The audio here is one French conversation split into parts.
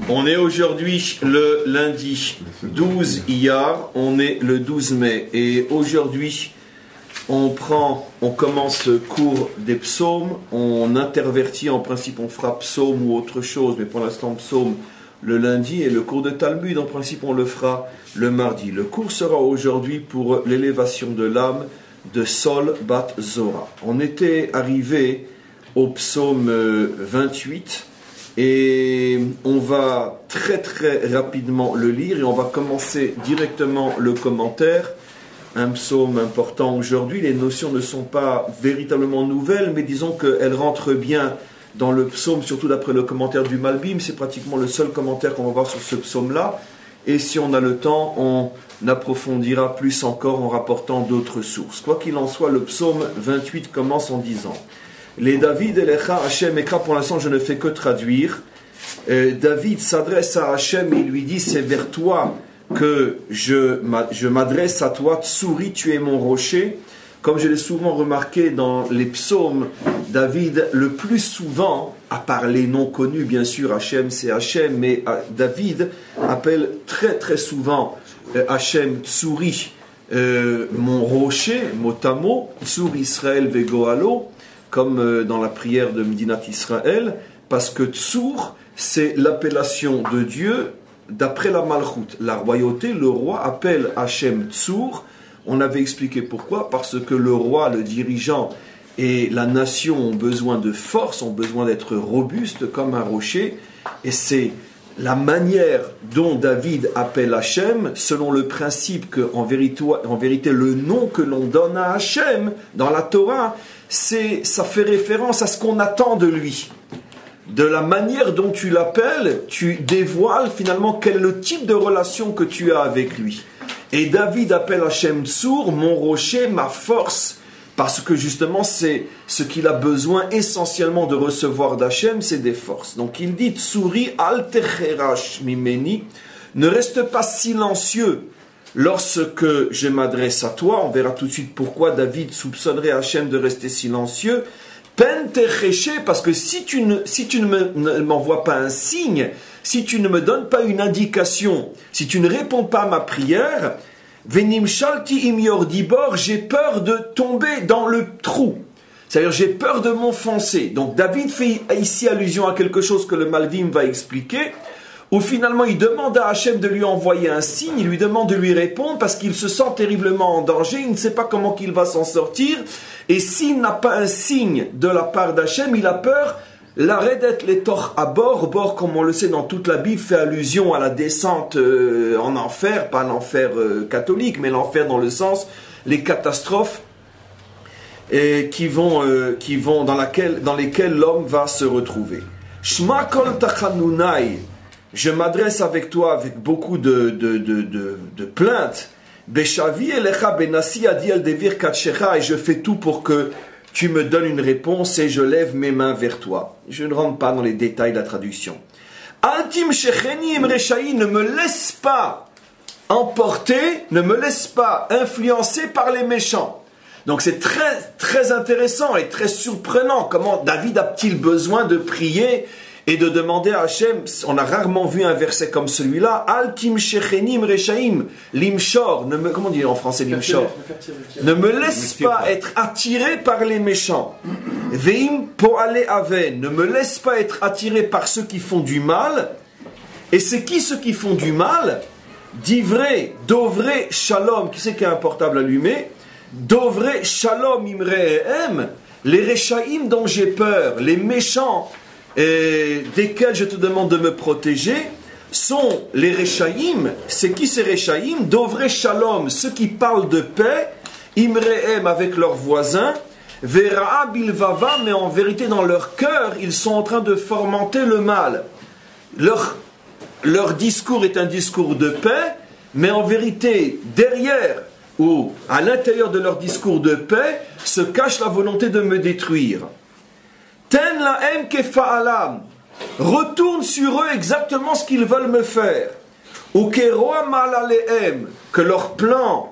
On est aujourd'hui le lundi 12 Iyar, on est le 12 mai et aujourd'hui on commence ce cours des psaumes, on intervertit, en principe on fera psaume ou autre chose, mais pour l'instant psaume le lundi, et le cours de Talmud en principe on le fera le mardi. Le cours sera aujourd'hui pour l'élévation de l'âme de Sol Bat Zora. On était arrivé au psaume 28 et on va très très rapidement le lire et on va commencer directement le commentaire. Un psaume important aujourd'hui, les notions ne sont pas véritablement nouvelles, mais disons qu'elles rentrent bien dans le psaume, surtout d'après le commentaire du Malbim. C'est pratiquement le seul commentaire qu'on va voir sur ce psaume-là, et si on a le temps, on approfondira plus encore en rapportant d'autres sources. Quoi qu'il en soit, le psaume 28 commence en disant: les David Elecha Hachem Ekra, pour l'instant je ne fais que traduire. David s'adresse à Hachem et il lui dit: c'est vers toi que je m'adresse à toi, Tsouri, tu es mon rocher. Comme je l'ai souvent remarqué dans les psaumes, David, le plus souvent, à part les noms connus, bien sûr, Hachem c'est Hachem, mais David appelle très très souvent Hachem Tsouri, mon rocher, mot à mot, Tsur Israël vegoalo, comme dans la prière de Medinat Israël, parce que Tsur, c'est l'appellation de Dieu d'après la Malchut, la royauté. Le roi appelle Hachem Tsur. On avait expliqué pourquoi, parce que le roi, le dirigeant et la nation ont besoin de force, ont besoin d'être robustes comme un rocher, et c'est la manière dont David appelle Hachem, selon le principe qu'en vérité le nom que l'on donne à Hachem dans la Torah, ça fait référence à ce qu'on attend de lui. De la manière dont tu l'appelles, tu dévoiles finalement quel est le type de relation que tu as avec lui. Et David appelle Hachem Tsur, mon rocher, ma force, parce que justement c'est ce qu'il a besoin essentiellement de recevoir d'Hachem, c'est des forces. Donc il dit: Tsuri al techerash mimeni, ne reste pas silencieux lorsque je m'adresse à toi. On verra tout de suite pourquoi David soupçonnerait Hachem de rester silencieux. Pen techeché, parce que si tu ne m'envoies pas un signe, si tu ne me donnes pas une indication, si tu ne réponds pas à ma prière, venim shalti im yordibor, j'ai peur de tomber dans le trou. C'est-à-dire, j'ai peur de m'enfoncer. Donc David fait ici allusion à quelque chose que le Malvim va expliquer, où finalement il demande à Hachem de lui envoyer un signe, il lui demande de lui répondre parce qu'il se sent terriblement en danger, il ne sait pas comment il va s'en sortir, et s'il n'a pas un signe de la part d'Hachem, il a peur. L'arrêt d'être les torts à bord, comme on le sait dans toute la Bible, fait allusion à la descente en enfer, pas l'enfer catholique, mais l'enfer dans le sens, les catastrophes qui vont dans lesquelles l'homme va se retrouver. Shma kol tachanunai, je m'adresse avec toi avec beaucoup de plaintes. Beshavi elecha benasi adi al devir katshecha, et je fais tout pour que tu me donnes une réponse et je lève mes mains vers toi. Je ne rentre pas dans les détails de la traduction. Altim shecheni imreshaï, ne me laisse pas emporter, ne me laisse pas influencer par les méchants. Donc c'est très très intéressant et très surprenant comment David a-t-il besoin de prier et de demander à Hachem. On a rarement vu un verset comme celui-là. Altim shechenim rechaim limshor. Comment on dit en français limshor? Ne me laisse pas être attiré par les méchants. Veim poale aven. Ne me laisse pas être attiré par ceux qui font du mal. Et c'est qui ceux qui font du mal? Divré, dovré, shalom. Qui c'est qui a un portable allumé? Dovré, shalom, imrehem. Les rechaim dont j'ai peur, les méchants desquels je te demande de me protéger, sont les Rechaïm. C'est qui ces Rechaïm? Dovré Shalom, ceux qui parlent de paix, Imrehem avec leurs voisins, Vera Bilvava, mais en vérité dans leur cœur, ils sont en train de fomenter le mal. Leur discours est un discours de paix, mais en vérité, derrière ou à l'intérieur de leur discours de paix, se cache la volonté de me détruire. Ten lahem kefa'alam, retourne sur eux exactement ce qu'ils veulent me faire. Ou keroa malalehem, que leur plan,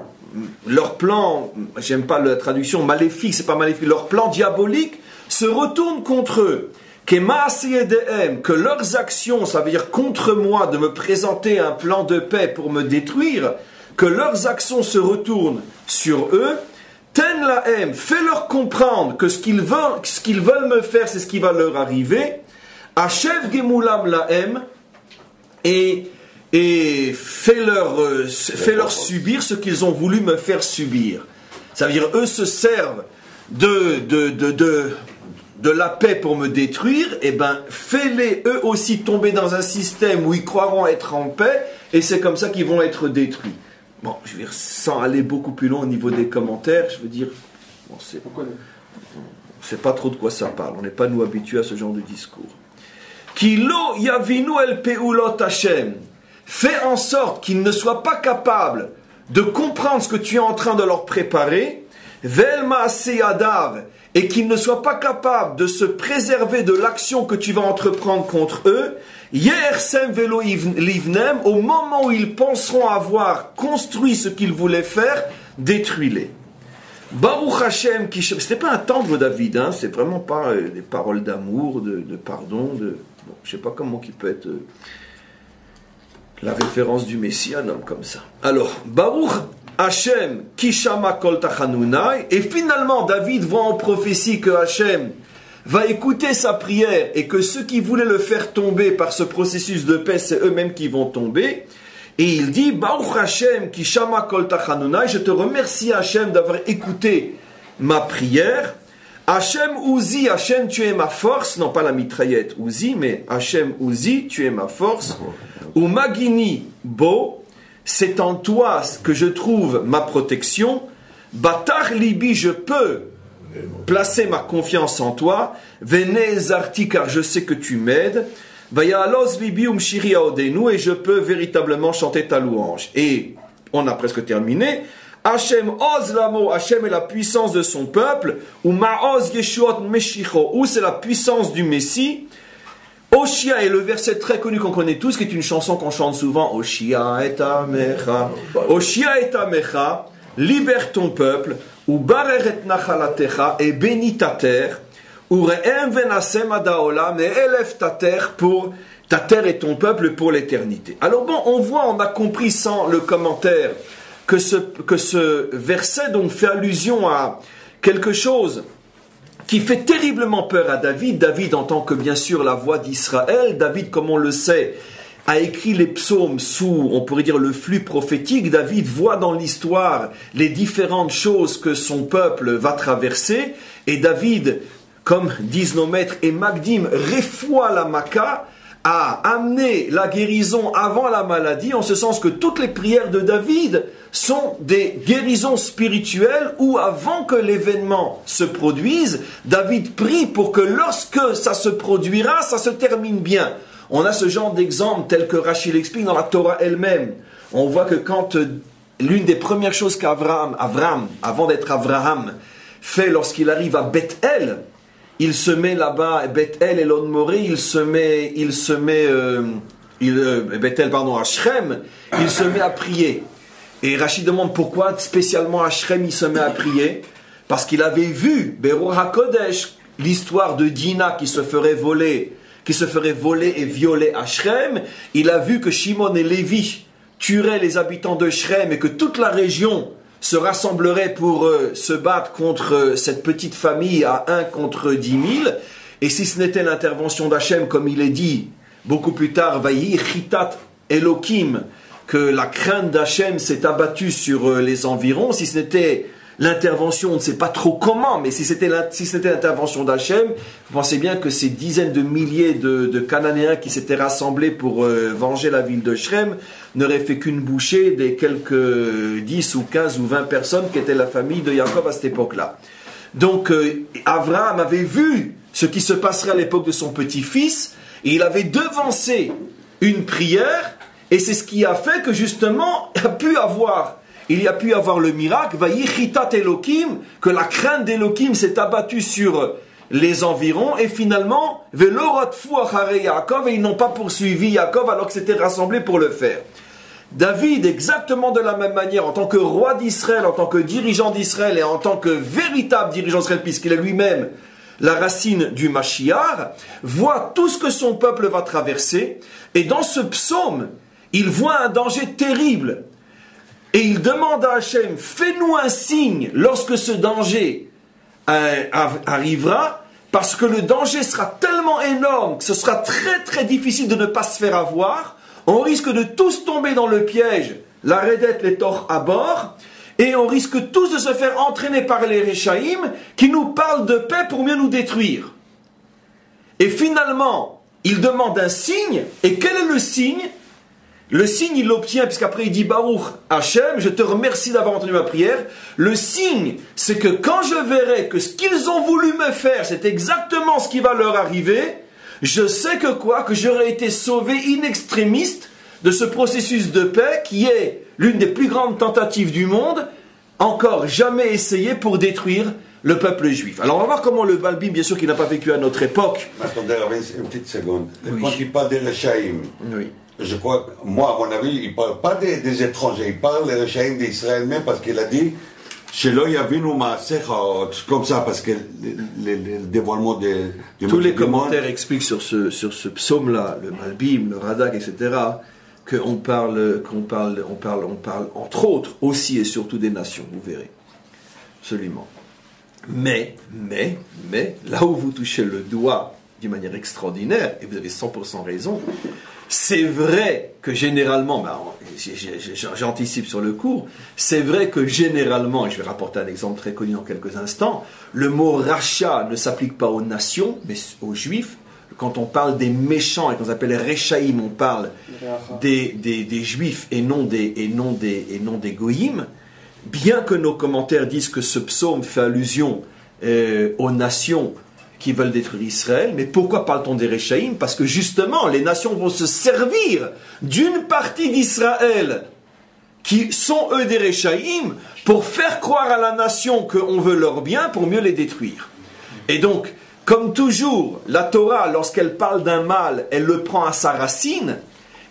j'aime pas la traduction maléfique, c'est pas maléfique, leur plan diabolique se retourne contre eux. que leurs actions, ça veut dire contre moi, de me présenter un plan de paix pour me détruire, que leurs actions se retournent sur eux, ten lahem, fais-leur comprendre que ce qu'ils veulent me faire, c'est ce qui va leur arriver, achev gemulam lahem, et fais-leur subir ce qu'ils ont voulu me faire subir. Ça veut dire, eux se servent de la paix pour me détruire, et ben fais-les eux aussi tomber dans un système où ils croiront être en paix, et c'est comme ça qu'ils vont être détruits. Bon, je veux dire, sans aller beaucoup plus loin au niveau des commentaires, je veux dire, on sait pas trop de quoi ça parle, on n'est pas nous habitués à ce genre de discours. Kilo yavinu el peulot Hashem, fais en sorte qu'ils ne soient pas capables de comprendre ce que tu es en train de leur préparer, vel maaseh yadav, et qu'ils ne soient pas capables de se préserver de l'action que tu vas entreprendre contre eux, yersem velo livnem, au moment où ils penseront avoir construit ce qu'ils voulaient faire, détruis-les. Baruch Hashem, c'était pas un tendre David, hein, c'est vraiment pas des paroles d'amour, de pardon, bon, je sais pas comment qui peut être la référence du Messie, un homme comme ça. Alors, Baruch Hashem kishama kol tachanunai, et finalement David voit en prophétie que Hashem va écouter sa prière et que ceux qui voulaient le faire tomber par ce processus de paix, c'est eux-mêmes qui vont tomber. Et il dit, Baruch Hashem kishama kol tachanunai, je te remercie Hashem d'avoir écouté ma prière. Hashem Uzi, Hashem tu es ma force, non pas la mitraillette Uzi, mais Hashem Uzi, tu es ma force. Ou Magini Bo, c'est en toi que je trouve ma protection. Batar Libi, je peux placer ma confiance en toi. Venez Zarti, car je sais que tu m'aides. Vayaloz Libi Umshiri Aodenu, et je peux véritablement chanter ta louange. Et on a presque terminé. Hashem Oz Lamo, Hashem est la puissance de son peuple. Ou Ma'oz Yeshuot Meshicho, ou c'est la puissance du Messie. Oshia est le verset très connu qu'on connaît tous, qui est une chanson qu'on chante souvent. Oshia et Amecha, Oshia et Amecha, libère ton peuple, ou barer et nachalatecha, et bénis ta terre, ou re'em venasem adaolam, et élève ta terre et ton peuple pour l'éternité. Alors bon, on a compris sans le commentaire que ce verset donc fait allusion à quelque chose qui fait terriblement peur à David. David en tant que bien sûr la voix d'Israël, David comme on le sait a écrit les psaumes sous, on pourrait dire, le flux prophétique. David voit dans l'histoire les différentes choses que son peuple va traverser, et David, comme disent nos maîtres, et Magdim, refoua la Maka, a amené la guérison avant la maladie, en ce sens que toutes les prières de David sont des guérisons spirituelles où avant que l'événement se produise, David prie pour que lorsque ça se produira, ça se termine bien. On a ce genre d'exemple tel que Rachid l'explique dans la Torah elle-même. On voit que quand l'une des premières choses qu'Abraham, avant d'être Abraham, fait lorsqu'il arrive à Beth-El, il se met là-bas, Beth-El et l'On-Moré, à Shrem, il se met à prier. Et Rachid demande pourquoi spécialement à Shrem il se met à prier. Parce qu'il avait vu, Berur HaKodesh, l'histoire de Dina qui se ferait voler et violer à Shrem. Il a vu que Shimon et Lévi tueraient les habitants de Shrem et que toute la région se rassemblerait pour se battre contre cette petite famille à 1 contre 10 000. Et si ce n'était l'intervention d'Hachem, comme il est dit beaucoup plus tard, Vayi Chitat Elohim, que la crainte d'Hachem s'est abattue sur les environs, si ce n'était l'intervention, on ne sait pas trop comment, mais si c'était l'intervention d'Hachem, vous pensez bien que ces dizaines de milliers de Cananéens qui s'étaient rassemblés pour venger la ville de Shrem n'auraient fait qu'une bouchée des quelques 10 ou 15 ou 20 personnes qui étaient la famille de Jacob à cette époque-là. Donc Abraham avait vu ce qui se passerait à l'époque de son petit-fils, et il avait devancé une prière, et c'est ce qui a fait que justement il y a pu avoir le miracle, Vayichitat Elohim, que la crainte d'Elohim s'est abattue sur les environs, et finalement, Velorotfu Achare Yaakov, et ils n'ont pas poursuivi Yaakov alors que c'était rassemblé pour le faire. David, exactement de la même manière, en tant que roi d'Israël, en tant que dirigeant d'Israël, et en tant que véritable dirigeant d'Israël, puisqu'il est lui-même la racine du Mashiach, voit tout ce que son peuple va traverser, et dans ce psaume, il voit un danger terrible, et il demande à Hachem, fais-nous un signe lorsque ce danger arrivera, parce que le danger sera tellement énorme que ce sera très très difficile de ne pas se faire avoir, on risque de tous tomber dans le piège, la Redet, les Tor à bord, et on risque tous de se faire entraîner par les Réchaïm qui nous parlent de paix pour mieux nous détruire. Et finalement, il demande un signe, et quel est le signe? Le signe, il l'obtient, puisqu'après il dit Baruch Hachem, je te remercie d'avoir entendu ma prière. Le signe, c'est que quand je verrai que ce qu'ils ont voulu me faire, c'est exactement ce qui va leur arriver, je sais que quoi? Que j'aurais été sauvé in extremis de ce processus de paix qui est l'une des plus grandes tentatives du monde, encore jamais essayée pour détruire le peuple juif. Alors on va voir comment le Malbim, bien sûr qu'il n'a pas vécu à notre époque. Attendez, une petite seconde. Oui. Quand il parle des Réchaïm, Oui. je crois, moi, à mon avis, il ne parle pas des étrangers, il parle des Réchaïm d'Israël même, parce qu'il a dit Shelo Yavinu Maasecha, comme ça, parce que le dévoilement du Tous les commentaires expliquent sur ce psaume-là, le Malbim, le Radak, etc., qu'on parle, entre autres, aussi et surtout des nations, vous verrez. Absolument. Mais, là où vous touchez le doigt d'une manière extraordinaire, et vous avez 100% raison, c'est vrai que généralement, j'anticipe sur le cours, c'est vrai que généralement, et je vais rapporter un exemple très connu dans quelques instants, le mot rachat ne s'applique pas aux nations, mais aux juifs. Quand on parle des méchants et qu'on appelle les Réchaïm, on parle des juifs et non des goïm. Bien que nos commentaires disent que ce psaume fait allusion aux nations qui veulent détruire Israël, mais pourquoi parle-t-on des Réchaïm? Parce que justement, les nations vont se servir d'une partie d'Israël qui sont eux des Réchaïm pour faire croire à la nation qu'on veut leur bien pour mieux les détruire. Et donc, comme toujours, la Torah, lorsqu'elle parle d'un mal, elle le prend à sa racine,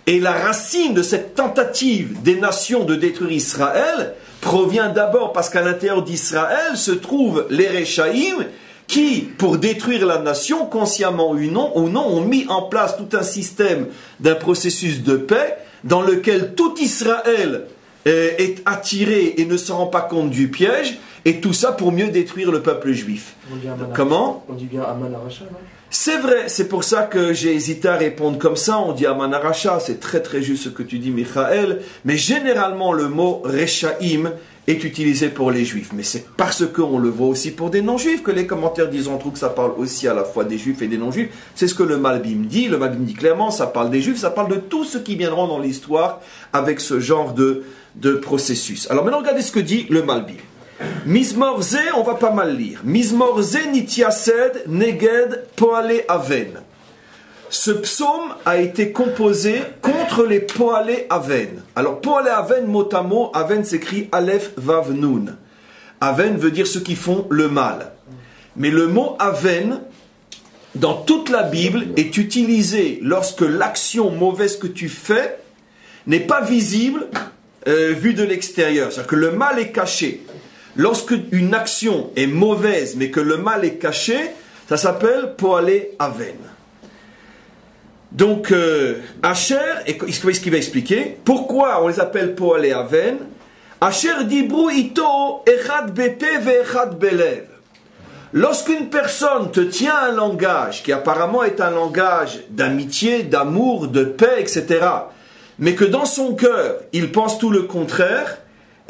et la racine de cette tentative des nations de détruire Israël provient d'abord parce qu'à l'intérieur d'Israël se trouvent les Réchaïm qui, pour détruire la nation, consciemment ou non, ont mis en place tout un système d'un processus de paix dans lequel tout Israël est attiré et ne se rend pas compte du piège, et tout ça pour mieux détruire le peuple juif. Comment? On dit bien Aman Aracha, non? C'est vrai, c'est pour ça que j'ai hésité à répondre comme ça. On dit Aman Aracha, c'est très très juste ce que tu dis, Michael, mais généralement le mot Réchaïm est utilisé pour les juifs. Mais c'est parce qu'on le voit aussi pour des non-juifs que les commentaires disent entre autres que ça parle aussi à la fois des juifs et des non-juifs. C'est ce que le Malbim dit. Le Malbim dit clairement, ça parle des juifs, ça parle de tous ceux qui viendront dans l'histoire avec ce genre de processus. Alors maintenant, regardez ce que dit le Malbim. Mizmor Ze, on va pas mal lire. Mizmor Ze nitiased neged poale aven. Ce psaume a été composé contre les poale aven. Alors poale aven, mot à mot, aven s'écrit Aleph Vav Nun. Aven veut dire ceux qui font le mal. Mais le mot aven, dans toute la Bible, est utilisé lorsque l'action mauvaise que tu fais n'est pas visible vue de l'extérieur. C'est-à-dire que le mal est caché. Lorsque une action est mauvaise, mais que le mal est caché, ça s'appelle poale aven. Donc, Asher, et ce qu'il va expliquer, pourquoi on les appelle poale aven? Asher dibru ito echad bepe ve'echad belev. Lorsqu'une personne te tient un langage, qui apparemment est un langage d'amitié, d'amour, de paix, etc., mais que dans son cœur, il pense tout le contraire,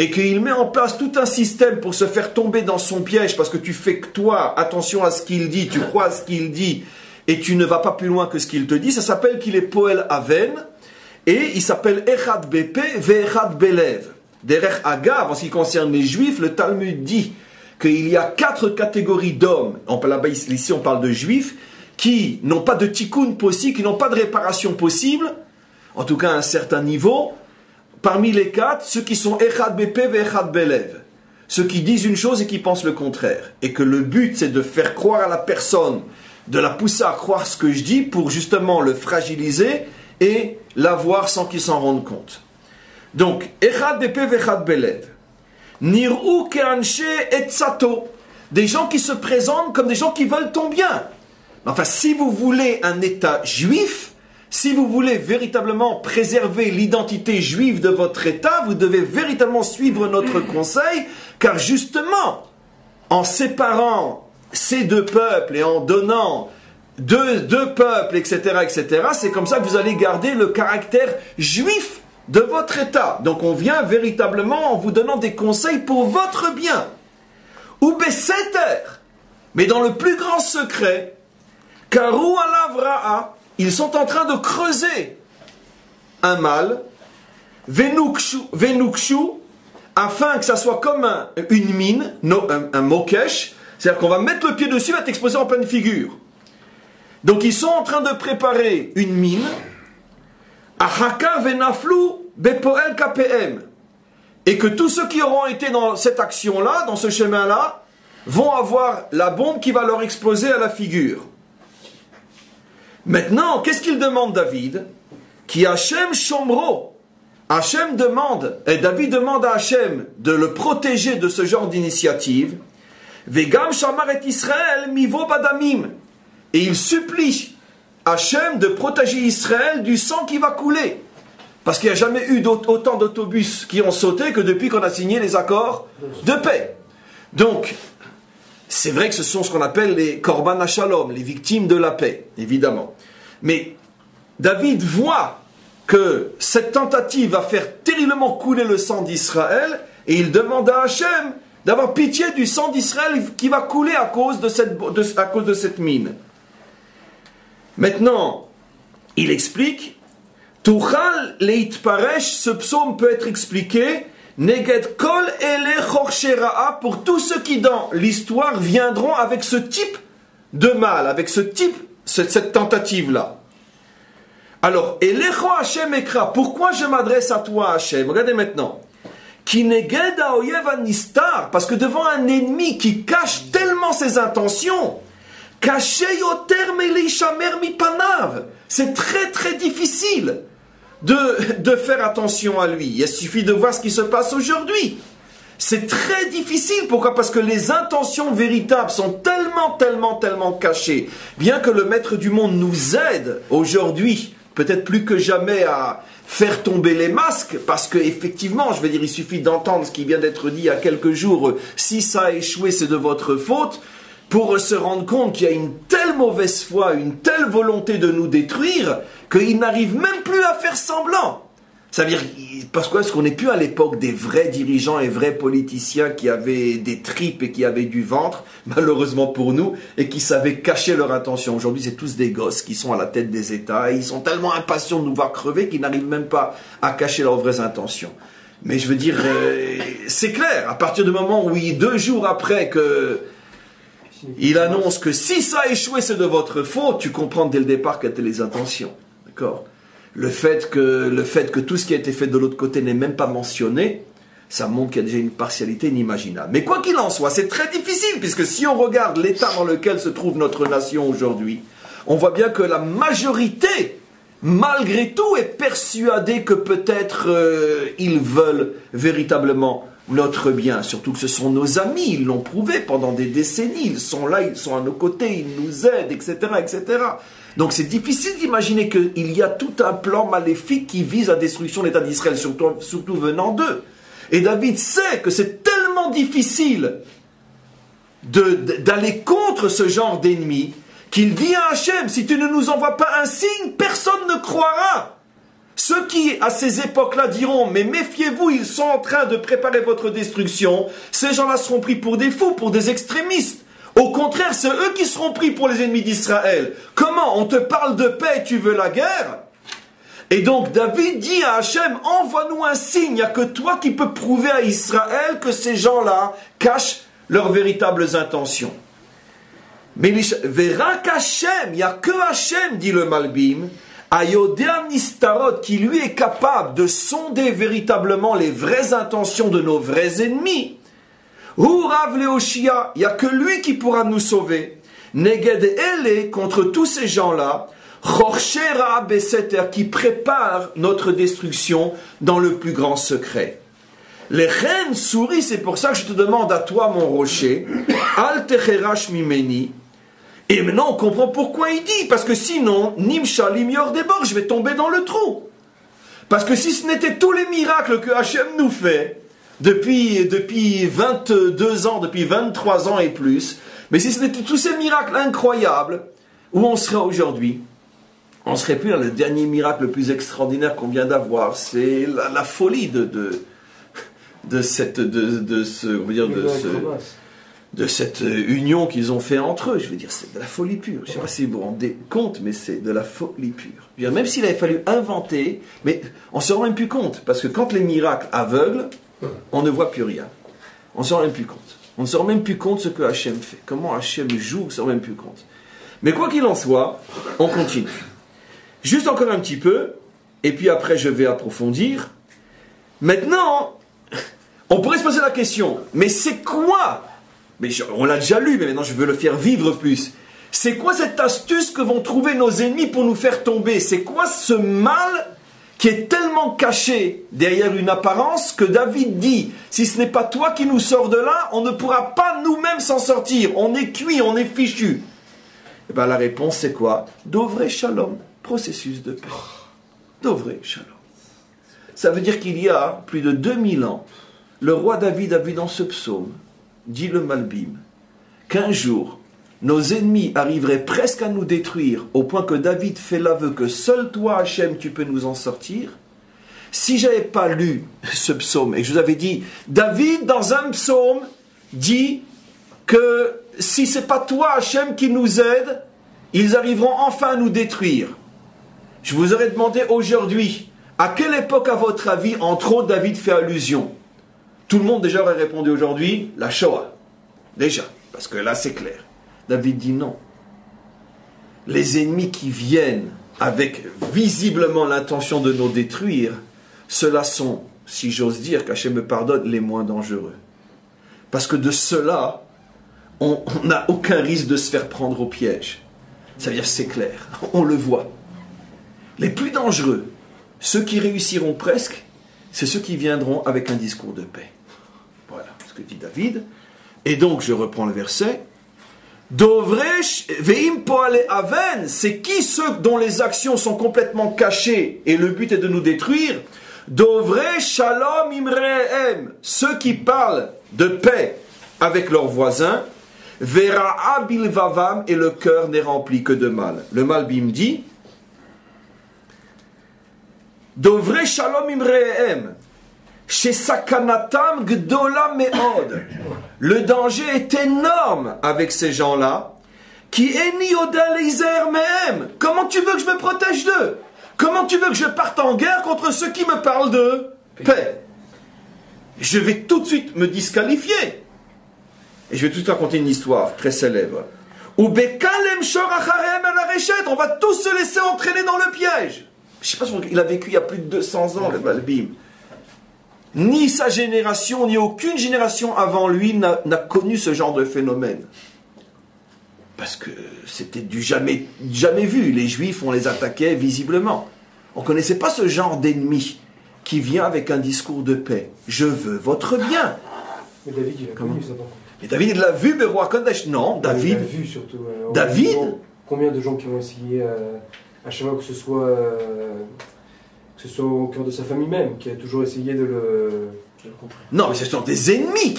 et qu'il met en place tout un système pour se faire tomber dans son piège, parce que tu fais que toi, attention à ce qu'il dit, tu crois à ce qu'il dit, et tu ne vas pas plus loin que ce qu'il te dit, ça s'appelle qu'il est Poel Aven, et il s'appelle Echad Bepe ve'Echad Belev. Derech Agav, en ce qui concerne les Juifs, le Talmud dit qu'il y a 4 catégories d'hommes, ici on parle de Juifs, qui n'ont pas de tikkun possible, qui n'ont pas de réparation possible, en tout cas à un certain niveau. Parmi les 4, ceux qui sont Echad Bepe ve'Echad Belev, ceux qui disent une chose et qui pensent le contraire, et que le but c'est de faire croire à la personne, de la pousser à croire ce que je dis pour justement le fragiliser et l'avoir sans qu'il s'en rende compte. Donc, Echad Bepe ve'Echad Belev, Nir'u ke'anshe etzato, des gens qui se présentent comme des gens qui veulent ton bien. Enfin, si vous voulez un État juif, si vous voulez véritablement préserver l'identité juive de votre État, vous devez véritablement suivre notre conseil, car justement, en séparant ces deux peuples et en donnant deux peuples, etc., c'est comme ça que vous allez garder le caractère juif de votre État. Donc on vient véritablement en vous donnant des conseils pour votre bien. Ou Besseter, mais dans le plus grand secret, Karou alavra'a, ils sont en train de creuser un mal, Venukshu, afin que ça soit comme une mine, un mokesh, c'est-à-dire qu'on va mettre le pied dessus, va être exposé en pleine figure. Donc ils sont en train de préparer une mine, Ahaka venaflu bepoel kpm, et que tous ceux qui auront été dans cette action-là, dans ce chemin-là, vont avoir la bombe qui va leur exploser à la figure. Maintenant, qu'est-ce qu'il demande David? Qui Hachem Shomro. Hachem demande, et David demande à Hachem de le protéger de ce genre d'initiative. Vegam Shamar et Israël mivo badamim. Et il supplie Hachem de protéger Israël du sang qui va couler. Parce qu'il n'y a jamais eu autant d'autobus qui ont sauté que depuis qu'on a signé les accords de paix. Donc, c'est vrai que ce sont ce qu'on appelle les Korban HaShalom, les victimes de la paix, évidemment. Mais David voit que cette tentative va faire terriblement couler le sang d'Israël, et il demande à Hachem d'avoir pitié du sang d'Israël qui va couler à cause de cette mine. Maintenant, il explique, Tuchal leitparesh, ce psaume peut être expliqué, Neged kol ele chorshera'a, pour tous ceux qui dans l'histoire viendront avec ce type de mal, avec cette tentative-là. Alors, Elecho Hashem ekra, pourquoi je m'adresse à toi Hashem? Regardez maintenant. Ki neged haoyev hanistar, parce que devant un ennemi qui cache tellement ses intentions, caché yoter melishamer mipanav, c'est très très difficile de faire attention à lui. Il suffit de voir ce qui se passe aujourd'hui. C'est très difficile. Pourquoi? Parce que les intentions véritables sont tellement cachées. Bien que le Maître du monde nous aide aujourd'hui, peut-être plus que jamais, à faire tomber les masques, parce que effectivement, je veux dire, il suffit d'entendre ce qui vient d'être dit il y a quelques jours, si ça a échoué, c'est de votre faute, pour se rendre compte qu'il y a une telle mauvaise foi, une telle volonté de nous détruire, qu'ils n'arrivent même plus à faire semblant. Ça veut dire, parce qu'on n'est plus à l'époque des vrais dirigeants et vrais politiciens qui avaient des tripes et qui avaient du ventre, malheureusement pour nous, et qui savaient cacher leur intention. Aujourd'hui, c'est tous des gosses qui sont à la tête des États, et ils sont tellement impatients de nous voir crever qu'ils n'arrivent même pas à cacher leurs vraies intentions. Mais je veux dire, c'est clair, à partir du moment où 2 jours après que il annonce que si ça a échoué, c'est de votre faute, tu comprends dès le départ quelles étaient les intentions. D'accord ? Le fait que tout ce qui a été fait de l'autre côté n'est même pas mentionné, ça montre qu'il y a déjà une partialité inimaginable. Mais quoi qu'il en soit, c'est très difficile, puisque si on regarde l'état dans lequel se trouve notre nation aujourd'hui, on voit bien que la majorité, malgré tout, est persuadée que peut-être ils veulent véritablement notre bien. Surtout que ce sont nos amis, ils l'ont prouvé pendant des décennies, ils sont là, ils sont à nos côtés, ils nous aident, etc., etc. Donc c'est difficile d'imaginer qu'il y a tout un plan maléfique qui vise à la destruction de l'État d'Israël, surtout venant d'eux. Et David sait que c'est tellement difficile d'aller contre ce genre d'ennemi, qu'il dit à Hachem, si tu ne nous envoies pas un signe, personne ne croira. Ceux qui, à ces époques-là, diront, mais méfiez-vous, ils sont en train de préparer votre destruction, ces gens-là seront pris pour des fous, pour des extrémistes. Au contraire, c'est eux qui seront pris pour les ennemis d'Israël. Comment? On te parle de paix et tu veux la guerre? Et donc David dit à Hachem, envoie-nous un signe, il n'y a que toi qui peux prouver à Israël que ces gens-là cachent leurs véritables intentions. Mais Verak Hachem, il n'y a que Hachem, dit le Malbim, Ayodea Nistarot, qui lui est capable de sonder véritablement les vraies intentions de nos vrais ennemis. Rav Leoshia, il n'y a que lui qui pourra nous sauver. Neged Ele, contre tous ces gens-là, Chorshera Beseter, qui prépare notre destruction dans le plus grand secret. Les reines sourient, c'est pour ça que je te demande à toi, mon rocher, Al techerash mimeni. Et maintenant on comprend pourquoi il dit, parce que sinon, Nimsha Limior débord, je vais tomber dans le trou. Parce que si ce n'était tous les miracles que Hachem nous fait, depuis 22 ans, depuis 23 ans et plus, mais si ce n'était tous ces miracles incroyables, où on serait aujourd'hui? On serait plus dans le dernier miracle le plus extraordinaire qu'on vient d'avoir. C'est la folie de cette union qu'ils ont fait entre eux. Je veux dire, c'est de la folie pure. Je ne sais pas si vous vous rendez compte, mais c'est de la folie pure. Je veux dire, même s'il avait fallu inventer, mais on ne se rend même plus compte, parce que quand les miracles aveuglent, on ne voit plus rien. On ne se rend même plus compte. On ne se rend même plus compte ce que Hachem fait. Comment Hachem joue, on ne se rend même plus compte. Mais quoi qu'il en soit, on continue. Juste encore un petit peu, et puis après je vais approfondir. Maintenant, on pourrait se poser la question, mais c'est quoi? On l'a déjà lu, mais maintenant je veux le faire vivre plus. C'est quoi cette astuce que vont trouver nos ennemis pour nous faire tomber? C'est quoi ce mal qui est tellement caché derrière une apparence que David dit, si ce n'est pas toi qui nous sors de là, on ne pourra pas nous-mêmes s'en sortir. On est cuit, on est fichu. Et bien la réponse c'est quoi? Dovré shalom, processus de paix. Dovré shalom. Ça veut dire qu'il y a plus de 2000 ans, le roi David a vu dans ce psaume, dit le Malbim, qu'un jour, nos ennemis arriveraient presque à nous détruire, au point que David fait l'aveu que seul toi, Hachem, tu peux nous en sortir. Si je n'avais pas lu ce psaume, et que je vous avais dit, David, dans un psaume, dit que si ce n'est pas toi, Hachem, qui nous aide, ils arriveront enfin à nous détruire. Je vous aurais demandé aujourd'hui, à quelle époque, à votre avis, entre autres, David fait allusion? Tout le monde déjà aurait répondu aujourd'hui, la Shoah. Déjà, parce que là c'est clair. David dit non. Les ennemis qui viennent avec visiblement l'intention de nous détruire, ceux-là sont, si j'ose dire, qu'Hachem me pardonne, les moins dangereux. Parce que de ceux-là, on n'a aucun risque de se faire prendre au piège. Ça veut dire c'est clair, on le voit. Les plus dangereux, ceux qui réussiront presque, c'est ceux qui viendront avec un discours de paix. Voilà ce que dit David. Et donc, je reprends le verset. Dovresh veim poale aven, c'est qui ceux dont les actions sont complètement cachées et le but est de nous détruire? Dovresh shalom imrehem, ceux qui parlent de paix avec leurs voisins. Vera'a bilvavam, et le cœur n'est rempli que de mal. Le Malbim dit Dovrei shalom imrehem, chez sakanatam gdola meod. Le danger est énorme avec ces gens-là. Qui eni odalizer mehem. Comment tu veux que je me protège d'eux? Comment tu veux que je parte en guerre contre ceux qui me parlent de paix? Je vais tout de suite me disqualifier. Et je vais tout de suite raconter une histoire très célèbre. On va tous se laisser entraîner dans le piège. Je ne sais pas si il a vécu il y a plus de 200 ans, le Malbim. Ni sa génération, ni aucune génération avant lui n'a connu ce genre de phénomène. Parce que c'était du jamais vu. Les Juifs, on les attaquait visiblement. On ne connaissait pas ce genre d'ennemi qui vient avec un discours de paix. Je veux votre bien. Mais David, il a connu ça. Mais David, il l'a vu, mais Roi Kodesh, non, David. Il l'a vu surtout. David. Combien de gens qui ont essayé à chaque fois que ce soit au cœur de sa famille même, qui a toujours essayé de le Non, mais ce sont des ennemis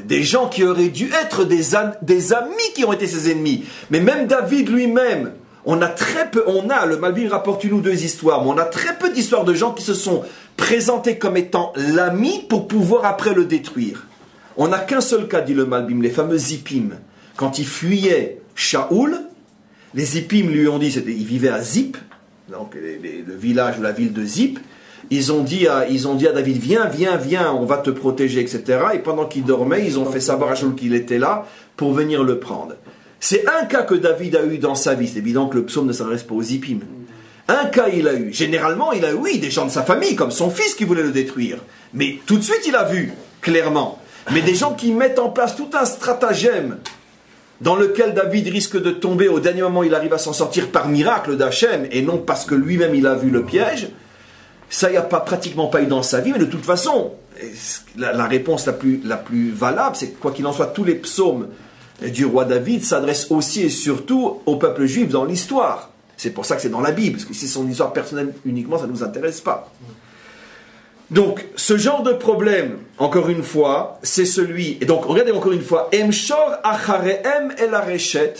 des gens qui auraient dû être des amis qui ont été ses ennemis. Mais même David lui-même, le Malbim rapporte une ou deux histoires, mais on a très peu d'histoires de gens qui se sont présentés comme étant l'ami pour pouvoir après le détruire. On n'a qu'un seul cas, dit le Malbim, les fameux Zippim. Quand il fuyait Shaoul, les Zippim lui ont dit, il vivait à Zip, donc le village ou la ville de Zip. Ils ont dit à David, viens, on va te protéger, etc. Et pendant qu'il dormait, ils ont fait savoir à Shaoul qu'il était là pour venir le prendre. C'est un cas que David a eu dans sa vie. C'est évident que le psaume ne s'adresse pas aux Zippim. Un cas il a eu. Généralement, il a eu des gens de sa famille, comme son fils qui voulait le détruire. Mais tout de suite, il a vu, clairement. Mais des gens qui mettent en place tout un stratagème dans lequel David risque de tomber, au dernier moment il arrive à s'en sortir par miracle d'Hachem et non parce que lui-même il a vu le piège, ça il n'y a pratiquement pas eu dans sa vie, mais de toute façon, la réponse la plus valable, c'est que quoi qu'il en soit, tous les psaumes du roi David s'adressent aussi et surtout au peuple juif dans l'histoire. C'est pour ça que c'est dans la Bible, parce que si c'est son histoire personnelle uniquement, ça ne nous intéresse pas. Donc, ce genre de problème, encore une fois, c'est celui... Et donc, regardez encore une fois, Emshor achareem el areshet,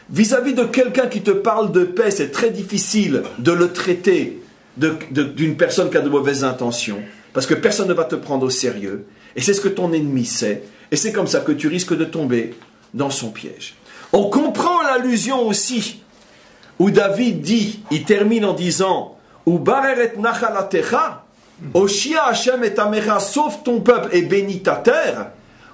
vis-à-vis de quelqu'un qui te parle de paix, c'est très difficile de le traiter d'une personne qui a de mauvaises intentions, parce que personne ne va te prendre au sérieux, et c'est ce que ton ennemi sait, et c'est comme ça que tu risques de tomber dans son piège. On comprend l'allusion aussi, où David dit, il termine en disant, Ubareret nachalatecha, Oshia Hashem et Amecha, sauve ton peuple et bénis ta terre.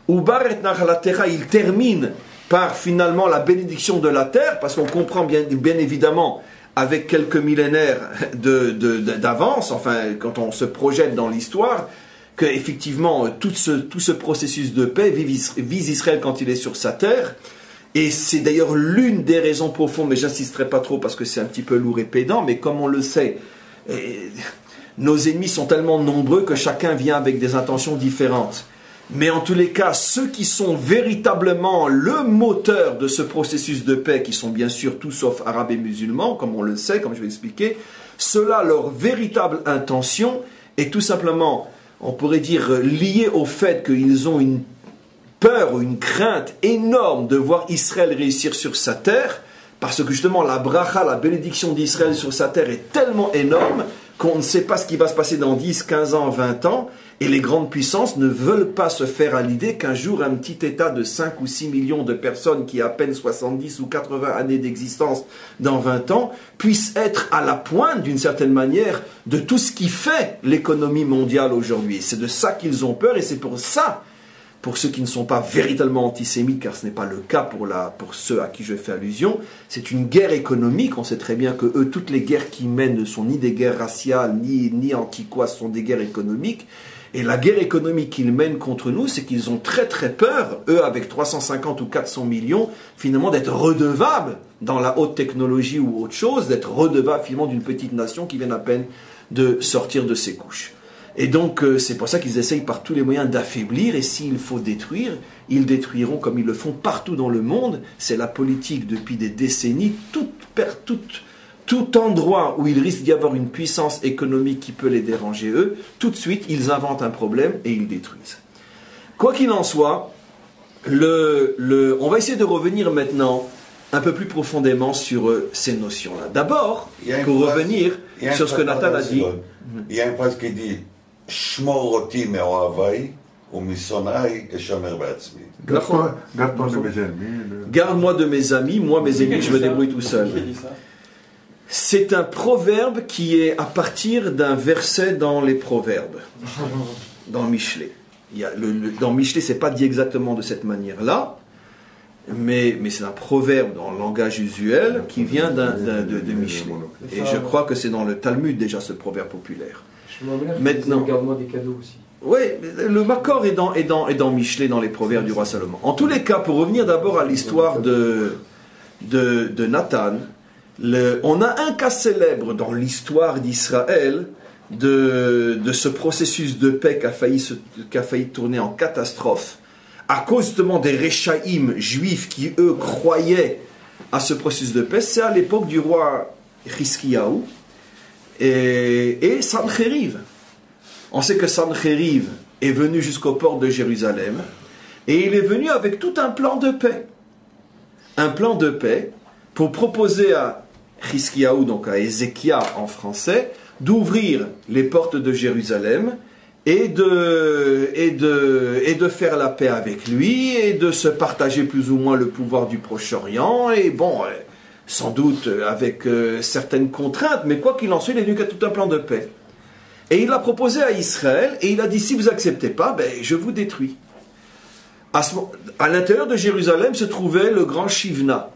Ubareret nachalatecha, il termine par finalement la bénédiction de la terre, parce qu'on comprend bien évidemment, avec quelques millénaires d'avance, enfin, quand on se projette dans l'histoire, que effectivement tout ce processus de paix vise Israël quand il est sur sa terre. Et c'est d'ailleurs l'une des raisons profondes, mais j'insisterai pas trop parce que c'est un petit peu lourd et pédant, mais comme on le sait, nos ennemis sont tellement nombreux que chacun vient avec des intentions différentes. Mais en tous les cas, ceux qui sont véritablement le moteur de ce processus de paix, qui sont bien sûr tous sauf arabes et musulmans, comme on le sait, comme je vais expliquer, ceux-là, leur véritable intention est tout simplement, on pourrait dire, liée au fait qu'ils ont une peur ou une crainte énorme de voir Israël réussir sur sa terre, parce que justement la bracha, la bénédiction d'Israël sur sa terre est tellement énorme qu'on ne sait pas ce qui va se passer dans 10, 15 ans, 20 ans, et les grandes puissances ne veulent pas se faire à l'idée qu'un jour un petit État de 5 ou 6 millions de personnes qui a à peine 70 ou 80 années d'existence dans 20 ans puisse être à la pointe d'une certaine manière de tout ce qui fait l'économie mondiale aujourd'hui. C'est de ça qu'ils ont peur et c'est pour ça, pour ceux qui ne sont pas véritablement antisémites, car ce n'est pas le cas pour ceux à qui je fais allusion, c'est une guerre économique. On sait très bien que eux, toutes les guerres qu'ils mènent ne sont ni des guerres raciales, ni anti-quoi, ce sont des guerres économiques. Et la guerre économique qu'ils mènent contre nous, c'est qu'ils ont très très peur, eux avec 350 ou 400 millions, finalement d'être redevables dans la haute technologie ou autre chose, d'être redevables finalement d'une petite nation qui vient à peine de sortir de ses couches. Et donc, c'est pour ça qu'ils essayent par tous les moyens d'affaiblir, et s'il faut détruire, ils détruiront comme ils le font partout dans le monde. C'est la politique depuis des décennies. Tout endroit où il risque d'y avoir une puissance économique qui peut les déranger, eux, tout de suite, ils inventent un problème et ils détruisent. Quoi qu'il en soit, on va essayer de revenir maintenant un peu plus profondément sur ces notions-là. D'abord, pour revenir sur ce que Nathan a dit. Il y a une phrase qui dit « Shmor oti me'ohavai u'misonai eshamer ba'atzmi » Garde-moi de mes amis, moi mes ennemis, je me débrouille tout seul. C'est un proverbe qui est à partir d'un verset dans les proverbes, dans Michelet. Dans Michelet, c'est pas dit exactement de cette manière-là, mais c'est un proverbe dans le langage usuel qui vient de Michelet. Et je crois que c'est dans le Talmud déjà ce proverbe populaire. Maintenant, garde-moi des cadeaux aussi. Oui, le Makor est dans Michelet, dans les proverbes du roi Salomon. En tous les cas, pour revenir d'abord à l'histoire de Nathan, on a un cas célèbre dans l'histoire d'Israël de ce processus de paix qui a failli tourner en catastrophe à cause justement des Réchaïm juifs qui eux croyaient à ce processus de paix. C'est à l'époque du roi Hiskiyahu et Sancheriv. On sait que Sancheriv est venu jusqu'aux portes de Jérusalem et il est venu avec tout un plan de paix. Un plan de paix pour proposer à Hiskiyahu, donc à Ézéchias en français, d'ouvrir les portes de Jérusalem et de faire la paix avec lui et de se partager plus ou moins le pouvoir du Proche-Orient et bon, sans doute avec certaines contraintes, mais quoi qu'il en soit, il est venu avec tout un plan de paix. Et il l'a proposé à Israël et il a dit, si vous n'acceptez pas, je vous détruis. À l'intérieur de Jérusalem se trouvait le grand Shivna.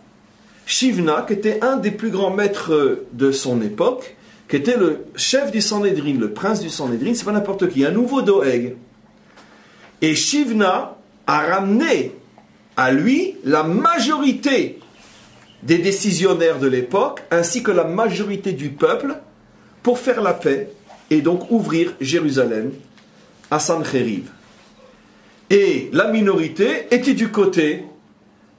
Shivna, qui était un des plus grands maîtres de son époque, qui était le chef du Sanhédrin, le prince du Sanhédrin, c'est pas n'importe qui, un nouveau Doeg. Et Shivna a ramené à lui la majorité des décisionnaires de l'époque, ainsi que la majorité du peuple, pour faire la paix et donc ouvrir Jérusalem à Sancheriv. Et la minorité était du côté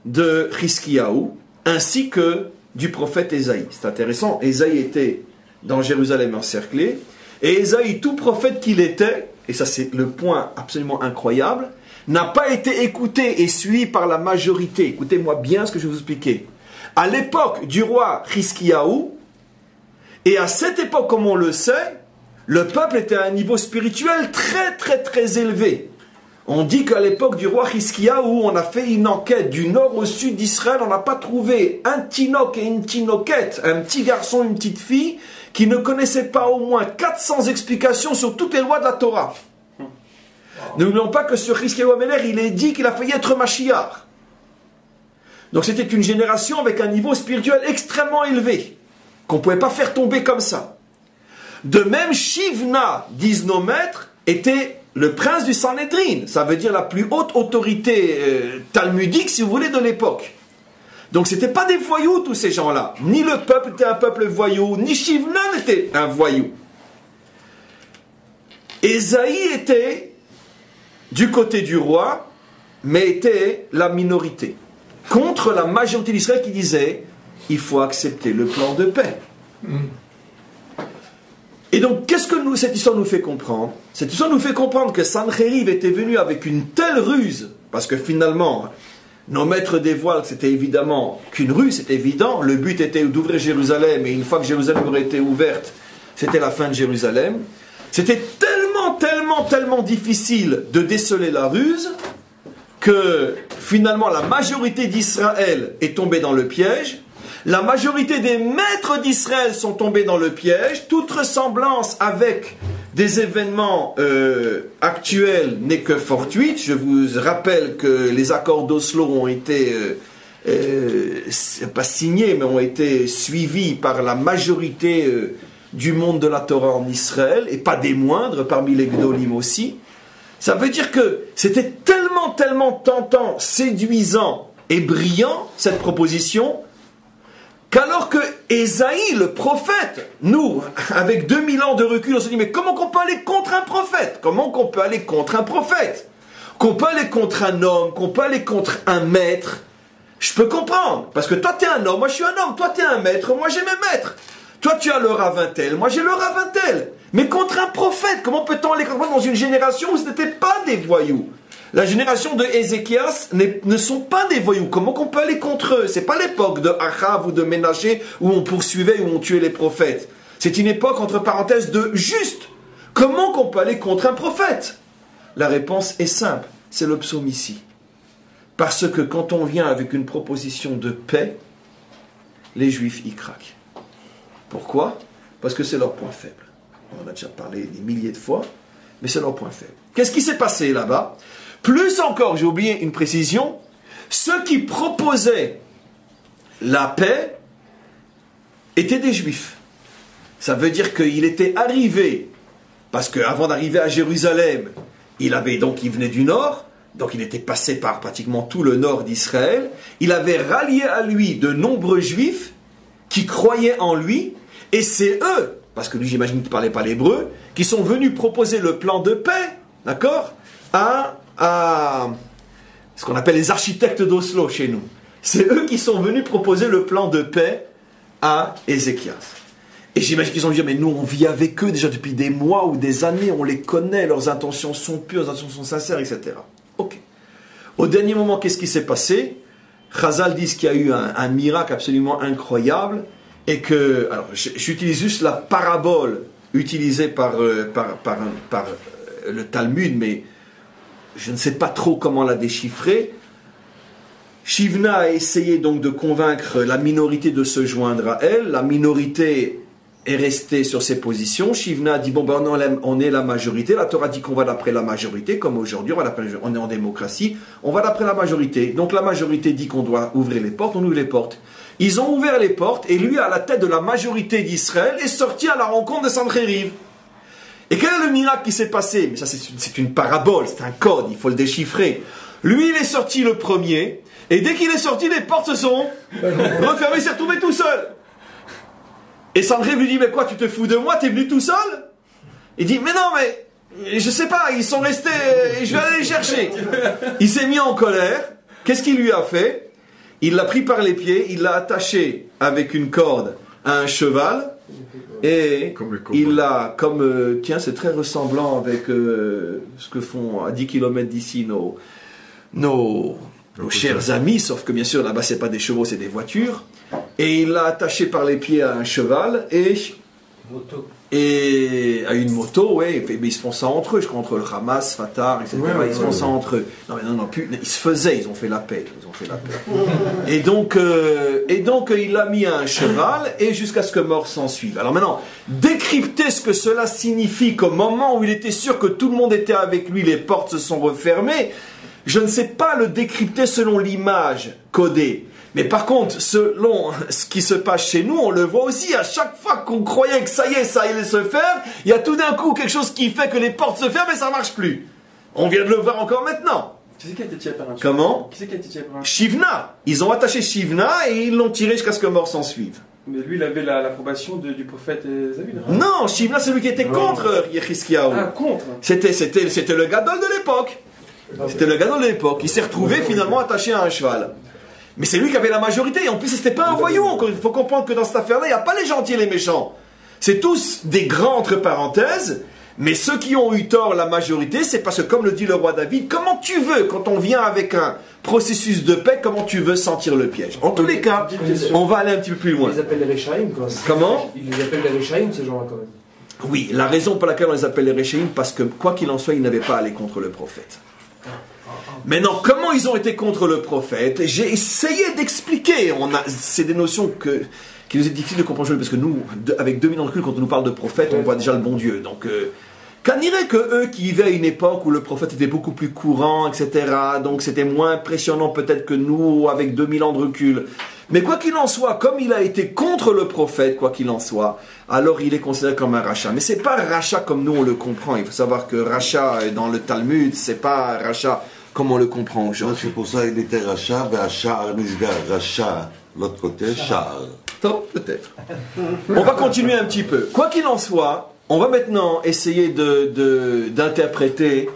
de Chizkiyahu, ainsi que du prophète Ésaïe. C'est intéressant, Ésaïe était dans Jérusalem encerclé, et Ésaïe, tout prophète qu'il était, et ça c'est le point absolument incroyable, n'a pas été écouté et suivi par la majorité. Écoutez-moi bien ce que je vais vous expliquer. À l'époque du roi Chizkiyahu, et à cette époque, comme on le sait, le peuple était à un niveau spirituel très très très élevé. On dit qu'à l'époque du roi Chizkiyahu, on a fait une enquête du nord au sud d'Israël, on n'a pas trouvé un tinoc et une tinoquette, un petit garçon, une petite fille, qui ne connaissaient pas au moins 400 explications sur toutes les lois de la Torah. N'oublions pas que sur Chizkiyahu Améler, il est dit qu'il a failli être Mashiach. Donc c'était une génération avec un niveau spirituel extrêmement élevé, qu'on ne pouvait pas faire tomber comme ça. De même, Shivna, disent nos maîtres, était le prince du Sanhédrin. Ça veut dire la plus haute autorité talmudique, si vous voulez, de l'époque. Donc ce n'étaient pas des voyous, tous ces gens-là. Ni le peuple était un peuple voyou, ni Shivna n'était un voyou. Ésaïe était du côté du roi, mais était la minorité. Contre la majorité d'Israël qui disait, il faut accepter le plan de paix. Et donc, qu'est-ce que cette histoire nous fait comprendre? Cette histoire nous fait comprendre que Sancheriv était venu avec une telle ruse, parce que finalement, nos maîtres dévoilent que c'était évidemment qu'une ruse, c'est évident. Le but était d'ouvrir Jérusalem, et une fois que Jérusalem aurait été ouverte, c'était la fin de Jérusalem. C'était tellement difficile de déceler la ruse, que finalement la majorité d'Israël est tombée dans le piège. La majorité des maîtres d'Israël sont tombés dans le piège. Toute ressemblance avec des événements actuels n'est que fortuite. Je vous rappelle que les accords d'Oslo ont été, pas signés, mais ont été suivis par la majorité du monde de la Torah en Israël, et pas des moindres, parmi les Gdolim aussi. Ça veut dire que c'était tellement tentant, séduisant et brillant, cette proposition, qu'alors que Ésaïe, le prophète, nous, avec 2000 ans de recul, on se dit, mais comment qu'on peut aller contre un prophète? Comment qu'on peut aller contre un prophète? Qu'on peut aller contre un homme, qu'on peut aller contre un maître? Je peux comprendre, parce que toi, tu es un homme, moi je suis un homme, toi, tu es un maître, moi j'ai mes maîtres. Toi, tu as le rabbin tel, moi j'ai le rabbin tel. Mais contre un prophète, comment peut-on aller contre dans une génération où ce n'était pas des voyous? La génération de Ézéchias ne sont pas des voyous. Comment qu'on peut aller contre eux? C'est pas l'époque de Achav ou de Ménaché où on poursuivait, où on tuait les prophètes. C'est une époque, entre parenthèses, de juste. Comment qu'on peut aller contre un prophète? La réponse est simple, c'est le psaume ici. Parce que quand on vient avec une proposition de paix, les Juifs y craquent. Pourquoi? Parce que c'est leur point faible. On en a déjà parlé des milliers de fois, mais c'est leur point faible. Qu'est-ce qui s'est passé là-bas? Plus encore, j'ai oublié une précision, ceux qui proposaient la paix étaient des Juifs. Ça veut dire qu'il était arrivé, parce qu'avant d'arriver à Jérusalem, il venait du nord, donc il était passé par pratiquement tout le nord d'Israël, il avait rallié à lui de nombreux Juifs qui croyaient en lui, et c'est eux, parce que lui j'imagine qu'il ne parlait pas l'hébreu, qui sont venus proposer le plan de paix, d'accord, à ce qu'on appelle les architectes d'Oslo chez nous. C'est eux qui sont venus proposer le plan de paix à Ézéchias. Et j'imagine qu'ils ont dit, mais nous on vit avec eux déjà depuis des mois ou des années, on les connaît, leurs intentions sont pures, leurs intentions sont sincères, etc. Ok. Au dernier moment, qu'est-ce qui s'est passé? Chazal dit qu'il y a eu un miracle absolument incroyable, et que, alors j'utilise juste la parabole utilisée par le Talmud, mais je ne sais pas trop comment la déchiffrer. Shivna a essayé donc de convaincre la minorité de se joindre à elle. La minorité est restée sur ses positions. Shivna a dit, bon, ben, on est la majorité. La Torah dit qu'on va d'après la majorité, comme aujourd'hui, on est en démocratie, on va d'après la majorité. Donc la majorité dit qu'on doit ouvrir les portes, on ouvre les portes. Ils ont ouvert les portes, et lui, à la tête de la majorité d'Israël, est sorti à la rencontre de Sancheriv. Et quel est le miracle qui s'est passé? Mais ça, c'est une parabole, c'est un code, il faut le déchiffrer. Lui, il est sorti le premier, et dès qu'il est sorti, les portes se sont refermées, il s'est retrouvé tout seul. Et Sancheriv lui dit, mais quoi, tu te fous de moi, t'es venu tout seul? Il dit, mais non, mais Et je sais pas, ils sont restés, je vais aller les chercher. Il s'est mis en colère. Qu'est-ce qu'il lui a fait? Il l'a pris par les pieds, il l'a attaché avec une corde à un cheval. Et il l'a, tiens, c'est très ressemblant avec ce que font à 10 km d'ici nos chers amis, sauf que bien sûr là-bas c'est pas des chevaux, c'est des voitures. Et il l'a attaché par les pieds à un cheval et à une moto, ouais, mais ils se font ça entre eux, je crois, entre le Hamas, Fatah, etc. Ils se font ça entre eux. Non, ils se faisaient, ils ont fait la paix. Et donc, il l'a mis à un cheval, et jusqu'à ce que mort s'en suive. Alors maintenant, décrypter ce que cela signifie qu'au moment où il était sûr que tout le monde était avec lui, les portes se sont refermées, je ne sais pas le décrypter selon l'image codée. Mais par contre, selon ce qui se passe chez nous, on le voit aussi, à chaque fois qu'on croyait que ça y est, ça allait se faire, il y a tout d'un coup quelque chose qui fait que les portes se ferment et ça ne marche plus. On vient de le voir encore maintenant. Qui c'est qui a été tiré par un cheval? Comment? Qui c'est qui a été tiré par un cheval? Shivna. Ils ont attaché Shivna et ils l'ont tiré jusqu'à ce que mort s'en suive. Mais lui, il avait l'approbation du prophète Zavid. Non, Shivna, c'est lui qui était contre Yechiskiaou. Ah, contre? C'était le gadol de l'époque. C'était le gadol de l'époque. Il s'est retrouvé finalement attaché à un cheval. Mais c'est lui qui avait la majorité. Et en plus, c'était pas un voyou. Il faut comprendre que dans cette affaire-là, il n'y a pas les gentils et les méchants. C'est tous des grands entre parenthèses. Mais ceux qui ont eu tort, la majorité, c'est parce que, comme le dit le roi David, comment tu veux, quand on vient avec un processus de paix, comment tu veux sentir le piège? En tous les cas, on va aller un petit peu plus loin. Ils les appellent les Réchaïm, quoi. Comment? Ils les appellent les Réchaïm, ces gens-là, quand même. Oui, la raison pour laquelle on les appelle les Réchaïm, parce que, quoi qu'il en soit, ils n'avaient pas à aller contre le prophète. Maintenant, comment ils ont été contre le prophète? J'ai essayé d'expliquer. C'est des notions qui nous est difficile de comprendre, parce que nous, avec 2000 ans de recul, quand on nous parle de prophète, on voit déjà le bon Dieu. Donc, qu'on dirait que eux qui vivaient à une époque où le prophète était beaucoup plus courant, etc., donc c'était moins impressionnant peut-être que nous, avec 2000 ans de recul. Mais quoi qu'il en soit, comme il a été contre le prophète, quoi qu'il en soit, alors il est considéré comme un rachat. Mais c'est pas rachat comme nous on le comprend. Il faut savoir que rachat dans le Talmud, c'est pas rachat comme on le comprend aujourd'hui. C'est pour ça qu'il était rachat, et Achar Nisgar, rachat, l'autre côté, char. Peut-être. On va continuer un petit peu. Quoi qu'il en soit, on va maintenant essayer d'interpréter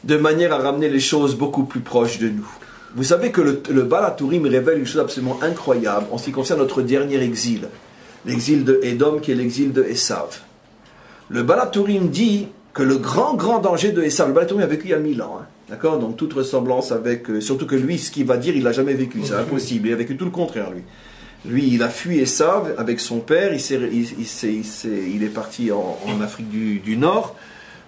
de manière à ramener les choses beaucoup plus proches de nous. Vous savez que le Baal HaTurim révèle une chose absolument incroyable en ce qui concerne notre dernier exil. L'exil de Édom qui est l'exil de Esav. Le Baal HaTurim dit que le grand danger de Esav, le Baal HaTurim a vécu il y a 1000 ans, hein, d'accord? Donc toute ressemblance avec... surtout que lui, ce qu'il va dire, il l'a jamais vécu, c'est impossible. Il a vécu tout le contraire, lui. Lui, il a fui Esav avec son père, il est parti en Afrique du Nord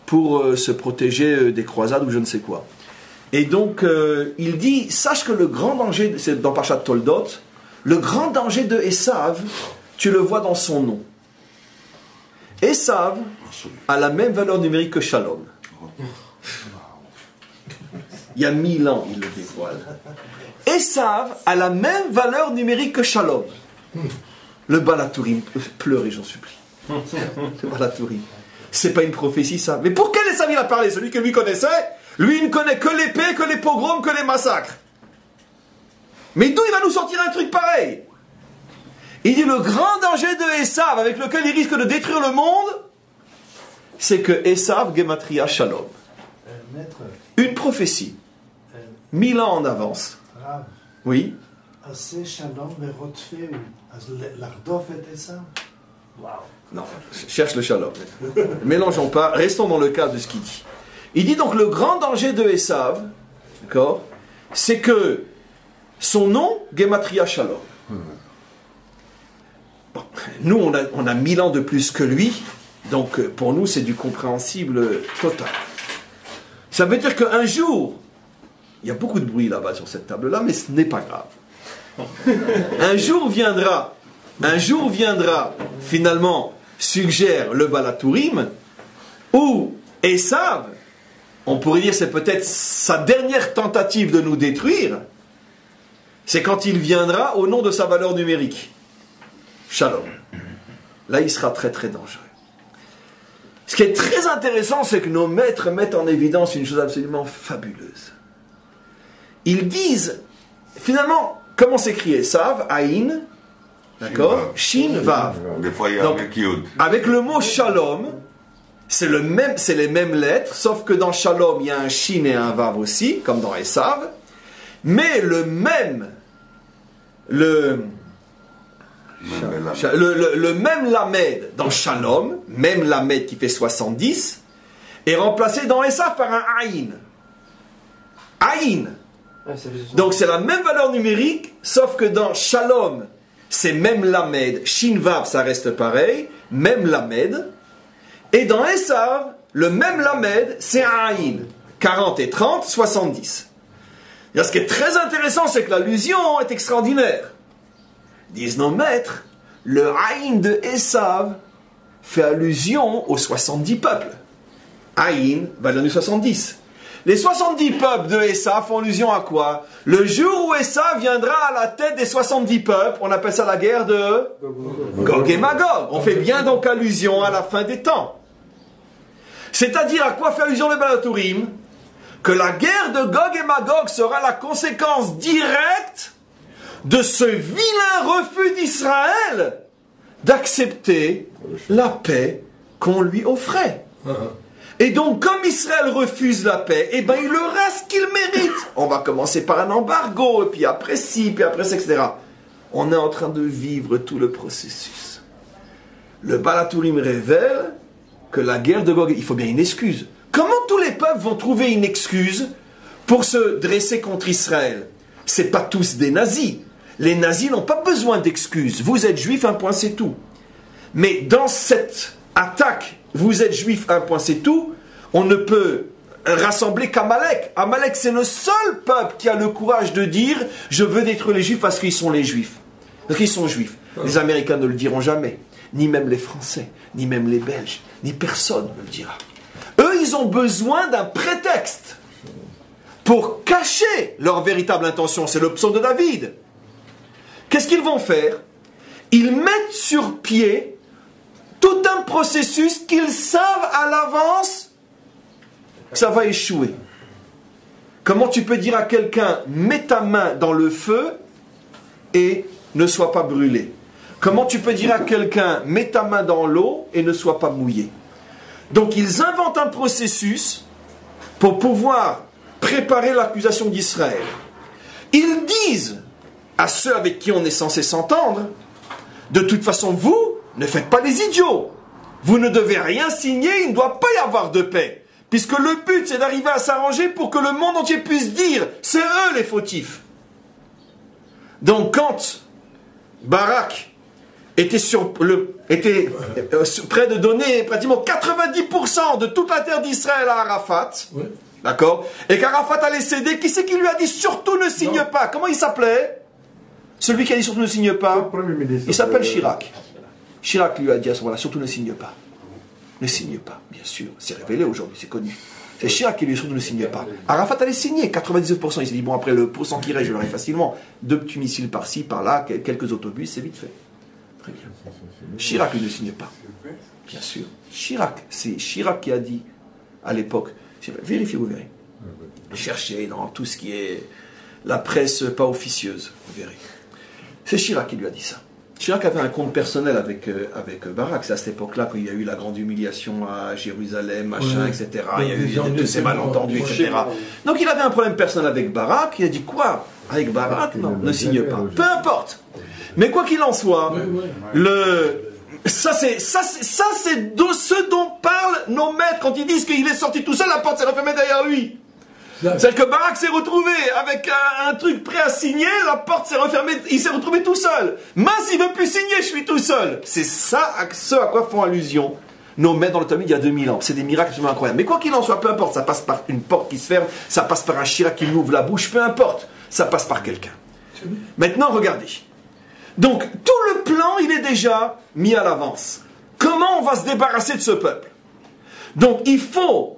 pour se protéger des croisades ou je ne sais quoi. Et donc, il dit, sache que le grand danger, c'est dans Parashat Toldot, le grand danger de Esav, tu le vois dans son nom. Esav a la même valeur numérique que Shalom. Il y a 1000 ans, il le dévoile. Esav a la même valeur numérique que Shalom. Le Baal HaTurim, pleurez, j'en supplie. Le Baal HaTurim. C'est pas une prophétie, ça. Mais pour quel Esav il a parlé? Celui que lui connaissait? Lui, il ne connaît que l'épée, que les pogroms, que les massacres. Mais d'où il va nous sortir un truc pareil? Il dit le grand danger de Esav, avec lequel il risque de détruire le monde, c'est que Esav Gematria Shalom. Une prophétie. 1000 ans en avance. Oui. Non, cherche le Shalom. Mélangeons pas, restons dans le cas de ce qu'il dit. Il dit donc le grand danger de Esav, d'accord, c'est que son nom, Gematria Shalom. Bon, nous, on a 1000 ans de plus que lui, donc pour nous, c'est du compréhensible total. Ça veut dire qu'un jour, il y a beaucoup de bruit là-bas sur cette table-là, mais ce n'est pas grave. Un jour viendra, finalement, suggère le Baal HaTurim, où Esav, on pourrait dire c'est peut-être sa dernière tentative de nous détruire, c'est quand il viendra au nom de sa valeur numérique. Shalom. Là, il sera très très dangereux. Ce qui est très intéressant, c'est que nos maîtres mettent en évidence une chose absolument fabuleuse. Ils disent, finalement, comment s'écrit Esav, Aïn, d'accord, Shin, Vav. Des fois, il y a donc, avec Yud. avec le mot Shalom, c'est les mêmes lettres, sauf que dans Shalom, il y a un Shin et un Vav aussi, comme dans Esav. Mais le même Lamed dans Shalom, même Lamed qui fait 70, est remplacé dans Esav par un Aïn. Aïn. Donc c'est la même valeur numérique, sauf que dans Shalom, c'est même Lamed, Shin Vav, ça reste pareil, même Lamed. Et dans Esav, le même Lamed, c'est un Aïn. 40 et 30, 70. Et ce qui est très intéressant, c'est que l'allusion est extraordinaire. Disent nos maîtres, le Aïn de Esav fait allusion aux 70 peuples. Aïn va donner 70. Les 70 peuples de Esav font allusion à quoi? Le jour où Esav viendra à la tête des 70 peuples, on appelle ça la guerre de Gog et Magog. On fait bien donc allusion à la fin des temps. C'est-à-dire à quoi fait allusion le Balatourim? Que la guerre de Gog et Magog sera la conséquence directe de ce vilain refus d'Israël d'accepter la paix qu'on lui offrait. Et donc, comme Israël refuse la paix, eh ben, il aura ce qu'il mérite. On va commencer par un embargo, et puis après ci, puis après ça, etc. On est en train de vivre tout le processus. Le Balatourim révèle que la guerre de Gog, il faut bien une excuse. Comment tous les peuples vont trouver une excuse pour se dresser contre Israël? C'est pas tous des nazis. Les nazis n'ont pas besoin d'excuses. Vous êtes juif, un point, c'est tout. Mais dans cette attaque, vous êtes juif, un point, c'est tout, on ne peut rassembler qu'Amalek. Amalek, c'est le seul peuple qui a le courage de dire « Je veux détruire les juifs parce qu'ils sont les juifs ». Parce qu'ils sont juifs. Les Américains ne le diront jamais. Ni même les Français, ni même les Belges, ni personne ne le dira. Eux, ils ont besoin d'un prétexte pour cacher leur véritable intention. C'est le psaume de David. Qu'est-ce qu'ils vont faire? Ils mettent sur pied tout un processus qu'ils savent à l'avance que ça va échouer. Comment tu peux dire à quelqu'un « mets ta main dans le feu et ne sois pas brûlé » Comment tu peux dire à quelqu'un « mets ta main dans l'eau et ne sois pas mouillé » Donc ils inventent un processus pour pouvoir préparer l'accusation d'Israël. Ils disent à ceux avec qui on est censé s'entendre, de toute façon vous, ne faites pas les idiots. Vous ne devez rien signer, il ne doit pas y avoir de paix. Puisque le but c'est d'arriver à s'arranger pour que le monde entier puisse dire, c'est eux les fautifs. Donc quand Barak était prêt de donner pratiquement 90% de toute la terre d'Israël à Arafat, oui. D'accord, et qu'Arafat allait céder, qui c'est qui lui a dit surtout ne signe pas? Comment il s'appelait? Celui qui a dit surtout ne signe pas, il s'appelle Chirac. Chirac lui a dit à ce moment-là, surtout ne signe pas. Ne signe pas, bien sûr. C'est révélé aujourd'hui, c'est connu. C'est Chirac qui lui a dit surtout ne signe pas. Arafat allait signer, 99%. Il s'est dit, bon, après le pourcent qui reste, je l'aurai facilement. 2 petits missiles par-ci, par-là, quelques autobus, c'est vite fait. Très bien. Chirac lui ne signe pas. Bien sûr. Chirac, c'est Chirac qui a dit, à l'époque, vérifiez, vous verrez. Cherchez dans tout ce qui est la presse pas officieuse, vous verrez. C'est Chirac qui lui a dit ça. Chirac avait un compte personnel avec Barak. C'est à cette époque-là qu'il y a eu la grande humiliation à Jérusalem, machin, ouais. Etc. Il y a eu tous ces malentendus, etc. Donc il avait un problème personnel avec Barak. Il a dit quoi? Avec Barak? Non, ne signe pas. Peu importe. Mais quoi qu'il en soit, ça c'est ce dont parlent nos maîtres quand ils disent qu'il est sorti tout seul, la porte s'est refermée derrière lui. C'est que Barak s'est retrouvé avec un truc prêt à signer, la porte s'est refermée, il s'est retrouvé tout seul. Mince, il ne veut plus signer, je suis tout seul. C'est ça, ce à quoi font allusion nos maîtres dans le Talmud il y a 2000 ans. C'est des miracles absolument incroyables. Mais quoi qu'il en soit, peu importe, ça passe par une porte qui se ferme, ça passe par un Chirac qui ouvre la bouche, peu importe, ça passe par quelqu'un. Maintenant, regardez. Donc, tout le plan, il est déjà mis à l'avance. Comment on va se débarrasser de ce peuple? Donc, il faut...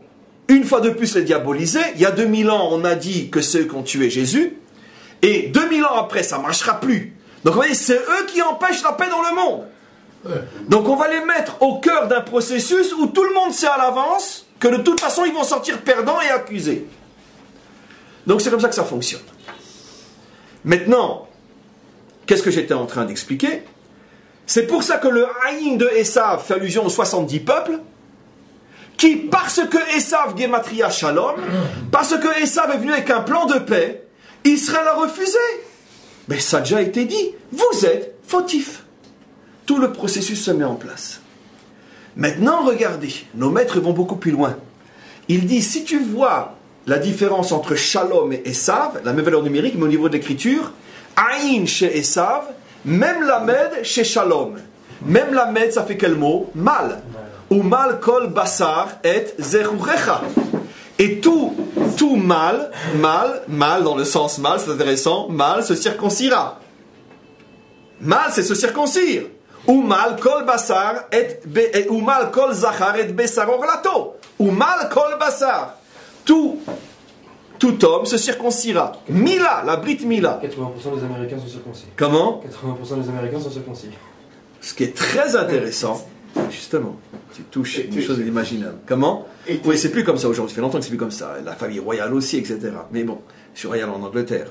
Une fois de plus les diaboliser. Il y a 2000 ans, on a dit que c'est eux qui ont tué Jésus. Et 2000 ans après, ça ne marchera plus. Donc vous voyez, c'est eux qui empêchent la paix dans le monde. Ouais. Donc on va les mettre au cœur d'un processus où tout le monde sait à l'avance que de toute façon, ils vont sortir perdants et accusés. Donc c'est comme ça que ça fonctionne. Maintenant, qu'est-ce que j'étais en train d'expliquer? C'est pour ça que le Haïm de Esav fait allusion aux 70 peuples. qui, parce que Esav Gematria Shalom, parce que Esav est venu avec un plan de paix, Israël a refusé. Mais ça a déjà été dit, vous êtes fautifs. Tout le processus se met en place. Maintenant, regardez, nos maîtres vont beaucoup plus loin. Il dit, si tu vois la différence entre Shalom et Esav, la même valeur numérique, mais au niveau de l'écriture, Aïn chez Esav, même Lamed chez Shalom. Même Lamed, ça fait quel mot? Mal. Ou mal kol basar et zechurecha. Et tout mal dans le sens mal, c'est intéressant, mal se circoncira. Mal, c'est se circoncire. Ou mal kol basar ou mal kol zachar et besar orlato. Ou mal kol basar. Tout homme se circoncira. Mila, la Brit Mila. 80% des Américains sont circoncis. Comment? 80% des Américains sont circoncis. Ce qui est très intéressant, justement, tu touches une chose inimaginable. Comment? Oui, c'est plus comme ça aujourd'hui. Ça fait longtemps que c'est plus comme ça. La famille royale aussi, etc. Mais bon, je suis royal en Angleterre.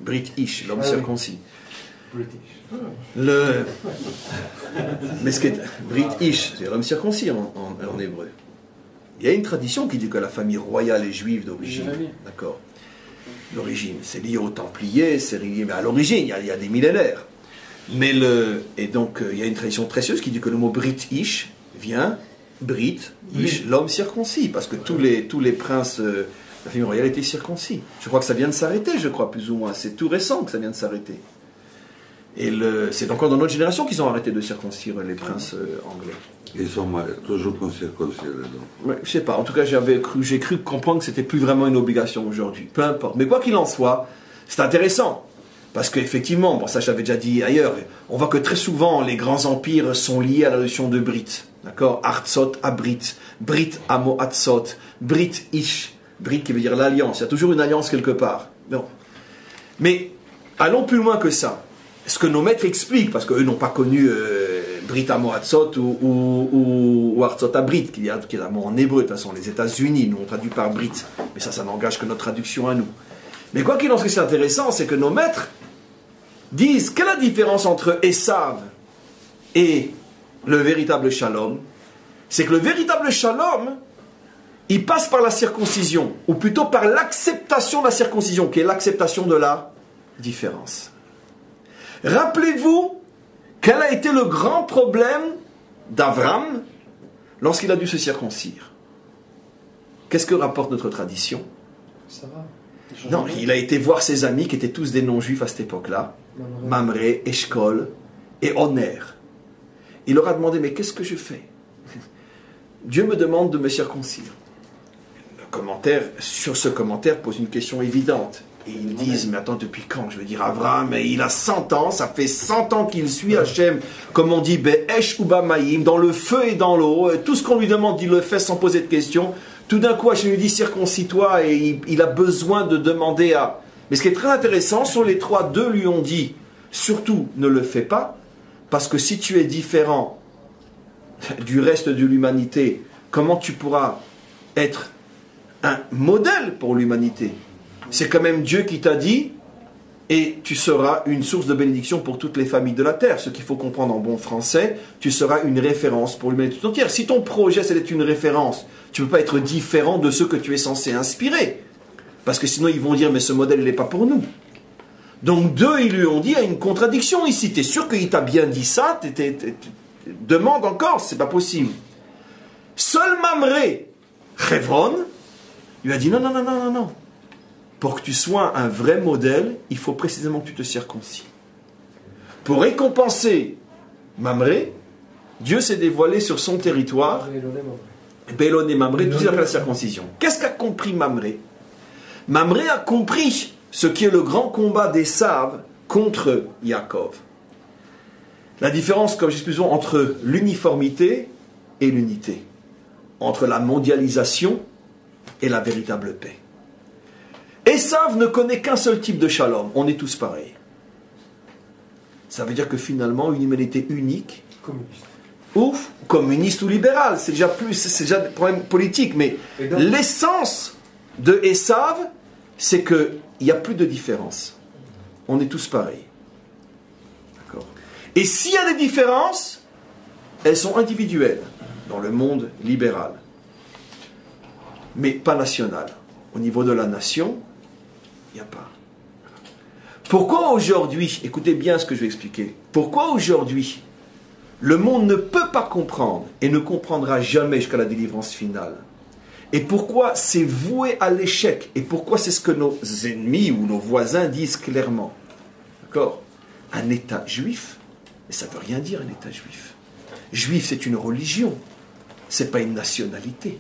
British, l'homme circoncis. British. Mais ce qui est British, c'est l'homme circoncis en hébreu. Il y a une tradition qui dit que la famille royale est juive d'origine. D'accord. D'origine, c'est lié aux Templiers, c'est lié, mais à l'origine, il y a des millénaires. Et donc, il y a une tradition très sérieuse qui dit que le mot British vient Brit, Ish, l'homme circoncis, parce que tous les princes de la famille royale étaient circoncis. Je crois que ça vient de s'arrêter, je crois, plus ou moins. C'est tout récent que ça vient de s'arrêter. Et c'est encore dans notre génération qu'ils ont arrêté de circoncire les princes anglais. Ils sont toujours circoncis. Ouais, je sais pas, en tout cas j'ai cru comprendre que c'était plus vraiment une obligation aujourd'hui. Peu importe. Mais quoi qu'il en soit, c'est intéressant. Parce qu'effectivement, bon, ça j'avais déjà dit ailleurs, on voit que très souvent les grands empires sont liés à la notion de Brit. D'accord? Artsot à Brit, Brit à Moatsot, Brit Ish, Brit qui veut dire l'alliance. Il y a toujours une alliance quelque part. Bon. Mais allons plus loin que ça. Ce que nos maîtres expliquent, parce qu'eux n'ont pas connu Brit à Moatsot ou Artsot à Brit, qui est un mot en hébreu, de toute façon, les États-Unis, nous on traduit par Brit. Mais ça n'engage que notre traduction à nous. Mais quoi qu'il en soit, c'est intéressant, c'est que nos maîtres disent quelle est la différence entre Esav et le véritable Shalom? C'est que le véritable Shalom, il passe par la circoncision, ou plutôt par l'acceptation de la circoncision, qui est l'acceptation de la différence. Rappelez-vous quel a été le grand problème d'Avram lorsqu'il a dû se circoncire. Qu'est-ce que rapporte notre tradition? Ça va. Non, il a été voir ses amis qui étaient tous des non-juifs à cette époque-là, Mamré, Eshkol et Oner. Il leur a demandé, mais qu'est-ce que je fais? Dieu me demande de me circoncire. Le commentaire, sur ce commentaire, pose une question évidente. Et ils disent, mais attends, depuis quand? Je veux dire, Avraham, il a 100 ans, ça fait 100 ans qu'il suit Hachem, comme on dit, Be'esh ou Bamaïm, dans le feu et dans l'eau. Tout ce qu'on lui demande, il le fait sans poser de questions. Tout d'un coup, Hachem lui dit, circoncis-toi, et il a besoin de demander à... Mais ce qui est très intéressant, sur les trois, deux lui ont dit, surtout, ne le fais pas, parce que si tu es différent du reste de l'humanité, comment tu pourras être un modèle pour l'humanité? C'est quand même Dieu qui t'a dit, et tu seras une source de bénédiction pour toutes les familles de la terre. Ce qu'il faut comprendre en bon français, tu seras une référence pour l'humanité tout entière. Si ton projet c'est d'être une référence, tu ne peux pas être différent de ceux que tu es censé inspirer. Parce que sinon ils vont dire, mais ce modèle il n'est pas pour nous. Donc deux, ils lui ont dit, il y a une contradiction ici. Tu es sûr qu'il t'a bien dit ça? Demande encore, c'est pas possible. Seul Mamré, Chevron, lui a dit, non. Pour que tu sois un vrai modèle, il faut précisément que tu te circoncis. Pour récompenser Mamré, Dieu s'est dévoilé sur son territoire. Bélon et Mamré, tout ça après la circoncision. Qu'est-ce qu'a compris Mamré? Mamré a compris ce qui est le grand combat d'Esav contre Yaakov. La différence, comme j'explique souvent, entre l'uniformité et l'unité. Entre la mondialisation et la véritable paix. Esav ne connaît qu'un seul type de shalom. On est tous pareils. Ça veut dire que finalement, une humanité unique, communiste ou libérale, c'est déjà un problème politique, mais l'essence de Esav, c'est qu'il n'y a plus de différence. On est tous pareils. D'accord. Et s'il y a des différences, elles sont individuelles dans le monde libéral. mais pas national. Au niveau de la nation, il n'y a pas. Pourquoi aujourd'hui, écoutez bien ce que je vais expliquer, pourquoi aujourd'hui le monde ne peut pas comprendre et ne comprendra jamais jusqu'à la délivrance finale? Et pourquoi c'est voué à l'échec? Et pourquoi c'est ce que nos ennemis ou nos voisins disent clairement? D'accord? Un État juif, et ça ne veut rien dire un État juif. Juif, c'est une religion, c'est pas une nationalité.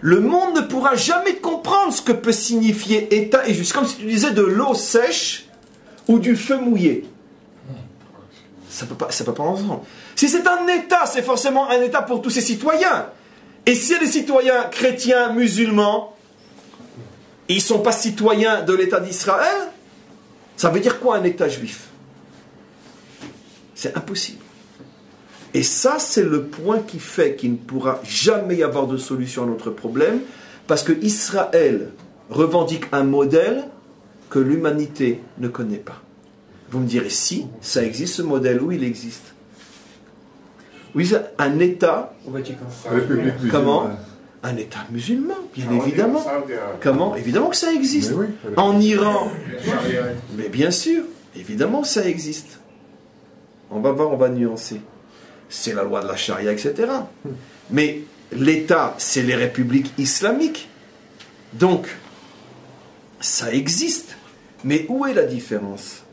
Le monde ne pourra jamais comprendre ce que peut signifier État et juif. Comme si tu disais de l'eau sèche ou du feu mouillé. Ça peut pas ensemble. Si c'est un État, c'est forcément un État pour tous ses citoyens. Et s'il y a des citoyens chrétiens, musulmans, et ils ne sont pas citoyens de l'État d'Israël, ça veut dire quoi un État juif? C'est impossible. Et ça, c'est le point qui fait qu'il ne pourra jamais y avoir de solution à notre problème, parce que Israël revendique un modèle que l'humanité ne connaît pas. Vous me direz, si, ça existe ce modèle, où il existe? Oui, un État. Au Vatican. Comment? Un État musulman, bien évidemment. Comment? Évidemment que ça existe. En Iran. Mais bien sûr, évidemment que ça existe. On va voir, on va nuancer. C'est la loi de la charia, etc. Mais l'État, c'est les républiques islamiques. Donc, ça existe. Mais où est la différence?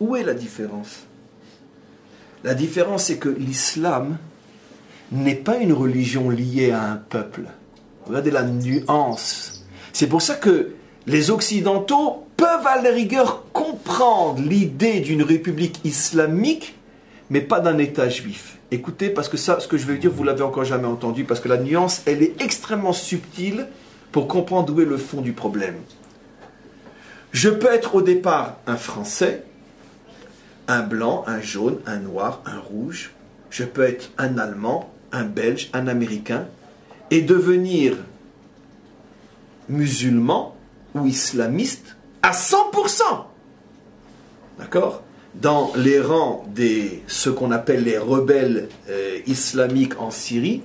Où est la différence? La différence, c'est que l'islam n'est pas une religion liée à un peuple. Regardez la nuance. C'est pour ça que les Occidentaux peuvent à la rigueur comprendre l'idée d'une république islamique, mais pas d'un État juif. Écoutez, parce que ça, ce que je vais dire, vous l'avez encore jamais entendu, parce que la nuance, elle est extrêmement subtile pour comprendre où est le fond du problème. Je peux être au départ un Français, un blanc, un jaune, un noir, un rouge. Je peux être un Allemand, un Belge, un Américain, et devenir musulman ou islamiste à 100%. D'accord? Dans les rangs des ce qu'on appelle les rebelles islamiques en Syrie,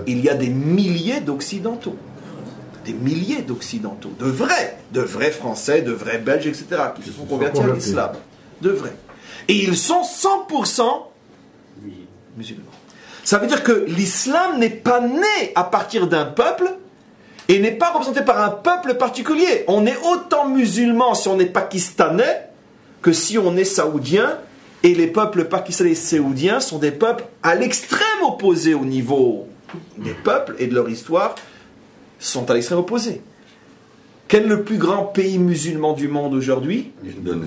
il y a des milliers d'Occidentaux. Des milliers d'Occidentaux. De vrais Français, de vrais Belges, etc. qui se sont convertis à l'islam. De vrais. Et ils sont 100% musulmans. Ça veut dire que l'islam n'est pas né à partir d'un peuple et n'est pas représenté par un peuple particulier. On est autant musulman si on est pakistanais que si on est saoudien, et les peuples pakistanais et saoudiens sont des peuples à l'extrême opposé au niveau des peuples et de leur histoire, sont à l'extrême opposé. Quel est le plus grand pays musulman du monde aujourd'hui?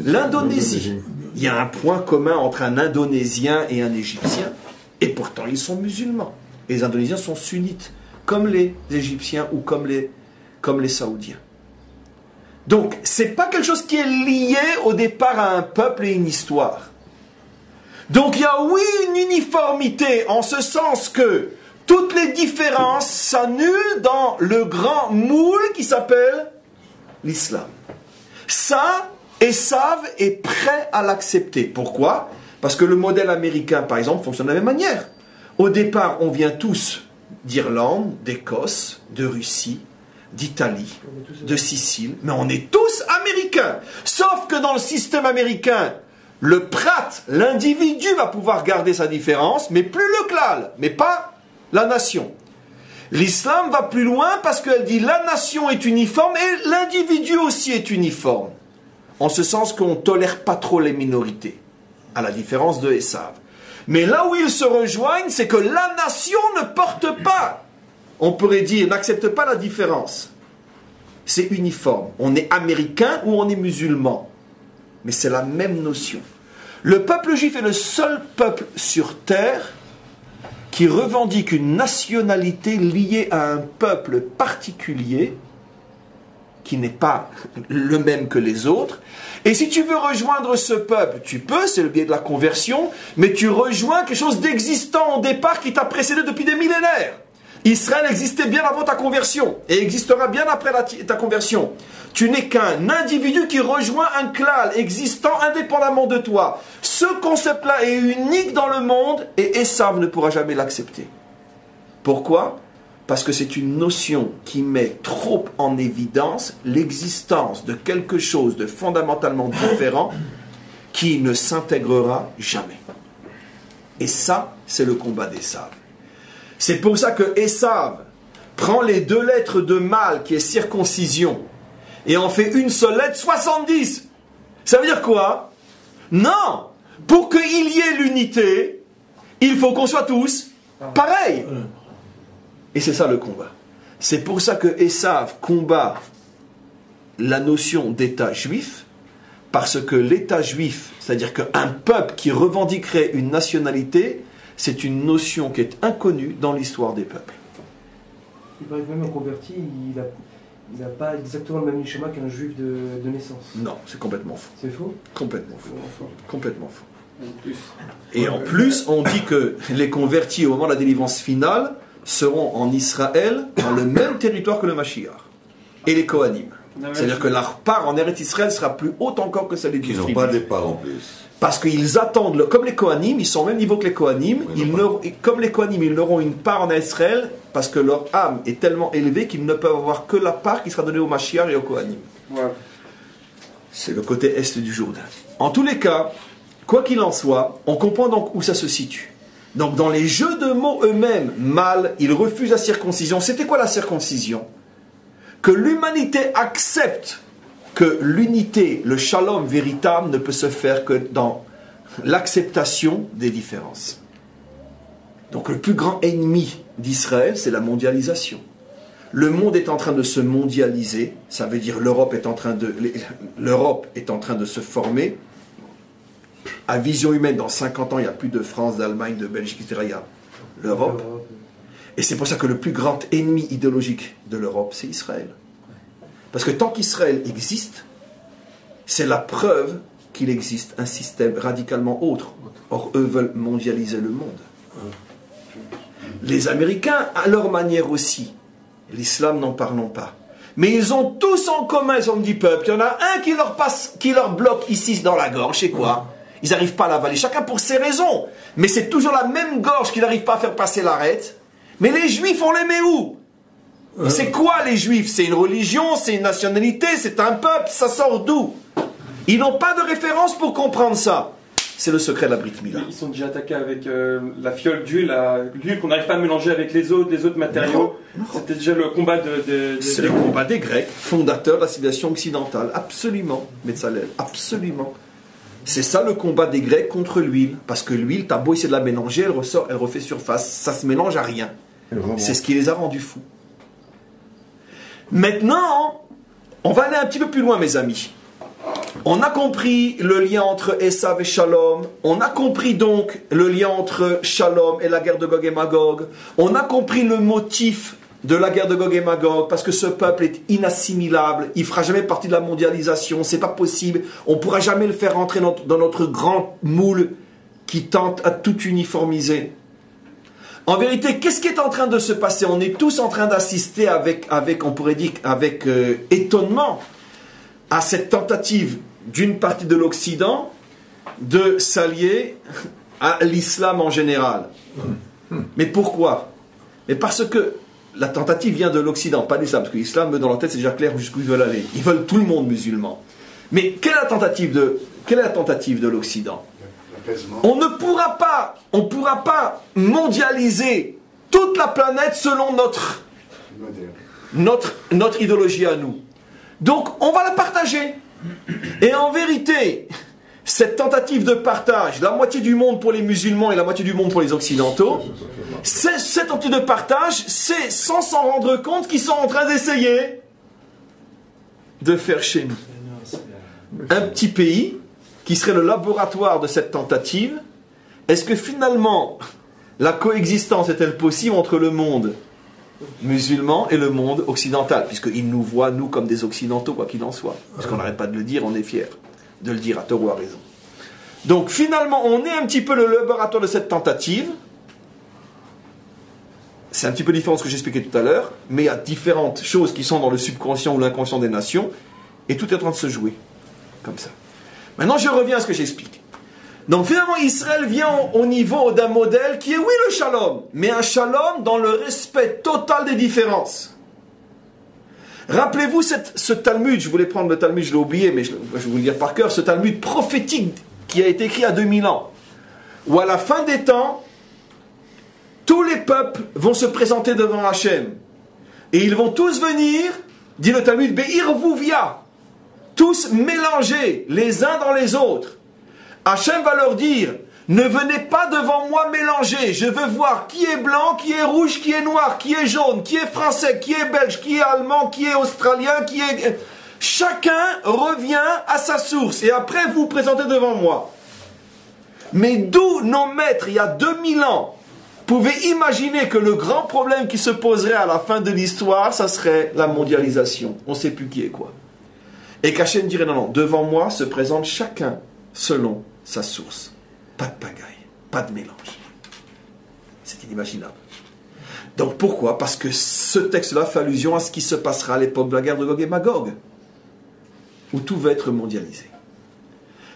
L'Indonésie. Il y a un point commun entre un Indonésien et un Égyptien, et pourtant ils sont musulmans. Et les Indonésiens sont sunnites, comme les Égyptiens ou comme les Saoudiens. Donc, ce n'est pas quelque chose qui est lié au départ à un peuple et une histoire. Donc, il y a oui une uniformité, en ce sens que toutes les différences s'annulent dans le grand moule qui s'appelle l'islam. Ça, Esav est prêt à l'accepter. Pourquoi? Parce que le modèle américain, par exemple, fonctionne de la même manière. Au départ, on vient tous d'Irlande, d'Écosse, de Russie, d'Italie, de Sicile, mais on est tous américains. Sauf que dans le système américain, le prat, l'individu va pouvoir garder sa différence, mais plus le klal, mais pas la nation. L'islam va plus loin parce qu'elle dit la nation est uniforme et l'individu aussi est uniforme. En ce sens qu'on ne tolère pas trop les minorités, à la différence de Esav. Mais là où ils se rejoignent, c'est que la nation ne porte pas, on pourrait dire, n'accepte pas la différence. C'est uniforme. On est américain ou on est musulman. Mais c'est la même notion. Le peuple juif est le seul peuple sur terre qui revendique une nationalité liée à un peuple particulier qui n'est pas le même que les autres. Et si tu veux rejoindre ce peuple, tu peux, c'est le biais de la conversion, mais tu rejoins quelque chose d'existant au départ qui t'a précédé depuis des millénaires. Israël existait bien avant ta conversion et existera bien après ta conversion. Tu n'es qu'un individu qui rejoint un klal existant indépendamment de toi. Ce concept-là est unique dans le monde et Esav ne pourra jamais l'accepter. Pourquoi? parce que c'est une notion qui met trop en évidence l'existence de quelque chose de fondamentalement différent qui ne s'intégrera jamais. Et ça, c'est le combat d'Ésav. C'est pour ça que Ésav prend les 2 lettres de mal, qui est circoncision, et en fait une seule lettre, 70. Ça veut dire quoi? Non! Pour qu'il y ait l'unité, il faut qu'on soit tous pareils. Et c'est ça le combat. C'est pour ça que Ésav combat la notion d'État juif, parce que l'État juif, c'est-à-dire qu'un peuple qui revendiquerait une nationalité, c'est une notion qui est inconnue dans l'histoire des peuples. Il paraît que même un converti, il n'a pas exactement le même schéma qu'un juif de naissance. Non, c'est complètement faux. C'est faux? Complètement faux. Complètement faux. En plus. Et en plus, on dit que les convertis au moment de la délivrance finale seront en Israël, dans le même territoire que le Mashiach. Et les Kohanim. C'est-à-dire que leur part en Eretz Israël sera plus haute encore que celle des 12 Ils n'ont tribus. pas de part en plus. Parce qu'ils attendent, comme les Kohanim, ils sont au même niveau que les Kohanim, comme les Kohanim, ils auront une part en Israël, parce que leur âme est tellement élevée qu'ils ne peuvent avoir que la part qui sera donnée au Mashiach et aux Kohanim. Ouais. C'est le côté est du Jourdain. En tous les cas, quoi qu'il en soit, on comprend donc où ça se situe. Donc dans les jeux de mots eux-mêmes, mal, ils refusent la circoncision. C'était quoi la circoncision? Que l'humanité accepte que l'unité, le shalom véritable ne peut se faire que dans l'acceptation des différences. Donc le plus grand ennemi d'Israël, c'est la mondialisation. Le monde est en train de se mondialiser, ça veut dire l'Europe est en train de se former. À vision humaine, dans 50 ans, il n'y a plus de France, d'Allemagne, de Belgique, etc. Il y a l'Europe. Et c'est pour ça que le plus grand ennemi idéologique de l'Europe, c'est Israël. Parce que tant qu'Israël existe, c'est la preuve qu'il existe un système radicalement autre. Or, eux veulent mondialiser le monde. Les Américains, à leur manière aussi, l'islam n'en parlons pas. Mais ils ont tous en commun, ils ont dit peuple. Il y en a un qui leur bloque ici dans la gorge, c'est quoi? Ils n'arrivent pas à l'avaler, chacun pour ses raisons. Mais c'est toujours la même gorge qui n'arrive pas à faire passer l'arête. Mais les Juifs, on les met où? C'est quoi les Juifs? C'est une religion, c'est une nationalité, c'est un peuple, ça sort d'où? Ils n'ont pas de référence pour comprendre ça. C'est le secret de la Brit Mila. Ils sont déjà attaqués avec la fiole d'huile, l'huile qu'on n'arrive pas à mélanger avec les autres matériaux. C'était déjà le combat C'est le combat des Grecs, fondateurs de la civilisation occidentale. Absolument, Metzalel, absolument. C'est ça le combat des Grecs contre l'huile. Parce que l'huile, t'as beau essayer de la mélanger, elle ressort, elle refait surface. Ça se mélange à rien. C'est ce qui les a rendus fous. Maintenant, on va aller un petit peu plus loin, mes amis. On a compris le lien entre Esav et Shalom. On a compris donc le lien entre Shalom et la guerre de Gog et Magog. On a compris le motif de la guerre de Gog et Magog, parce que ce peuple est inassimilable. Il ne fera jamais partie de la mondialisation. C'est pas possible. On ne pourra jamais le faire rentrer dans notre grand moule qui tente à tout uniformiser. En vérité, qu'est-ce qui est en train de se passer? On est tous en train d'assister avec on pourrait dire, avec étonnement à cette tentative d'une partie de l'Occident de s'allier à l'islam en général. Mais pourquoi? Mais parce que la tentative vient de l'Occident, pas de l'islam, parce que l'islam, dans leur tête, c'est déjà clair jusqu'où ils veulent aller. Ils veulent tout le monde musulman. Mais quelle est la tentative de l'Occident? On ne pourra pas mondialiser toute la planète selon notre idéologie à nous. Donc, on va la partager. Et en vérité, cette tentative de partage, la moitié du monde pour les musulmans et la moitié du monde pour les occidentaux, cette tentative de partage, c'est sans s'en rendre compte qu'ils sont en train d'essayer de faire chez nous un petit pays qui serait le laboratoire de cette tentative. Est-ce que finalement la coexistence est-elle possible entre le monde musulman et le monde occidental, puisqu'ils nous voient, nous, comme des occidentaux, quoi qu'il en soit. Puisqu'on n'arrête pas de le dire, on est fiers de le dire, à tort ou à raison. Donc finalement, on est un petit peu le laboratoire de cette tentative. C'est un petit peu différent de ce que j'expliquais tout à l'heure, mais il y a différentes choses qui sont dans le subconscient ou l'inconscient des nations, et tout est en train de se jouer, comme ça. Maintenant, je reviens à ce que j'explique. Donc finalement, Israël vient au niveau d'un modèle qui est, oui, le shalom, mais un shalom dans le respect total des différences. Rappelez-vous ce Talmud, je voulais prendre le Talmud, je l'ai oublié, mais je vais vous le dire par cœur, ce Talmud prophétique qui a été écrit à 2000 ans, où à la fin des temps, tous les peuples vont se présenter devant Hachem. Et ils vont tous venir, dit le Talmud, Be'irvuvia, tous mélangés les uns dans les autres. Hachem va leur dire, ne venez pas devant moi mélanger, je veux voir qui est blanc, qui est rouge, qui est noir, qui est jaune, qui est français, qui est belge, qui est allemand, qui est australien, qui est... Chacun revient à sa source et après vous vous présentez devant moi. Mais d'où nos maîtres, il y a 2000 ans, pouvaient imaginer que le grand problème qui se poserait à la fin de l'histoire, ça serait la mondialisation. On ne sait plus qui est quoi. Et qu'Hachem dirait, non, non, devant moi se présente chacun selon sa source. Pas de pagaille, pas de mélange. C'est inimaginable. Donc pourquoi? Parce que ce texte-là fait allusion à ce qui se passera à l'époque de la guerre de Gog et Magog, où tout va être mondialisé.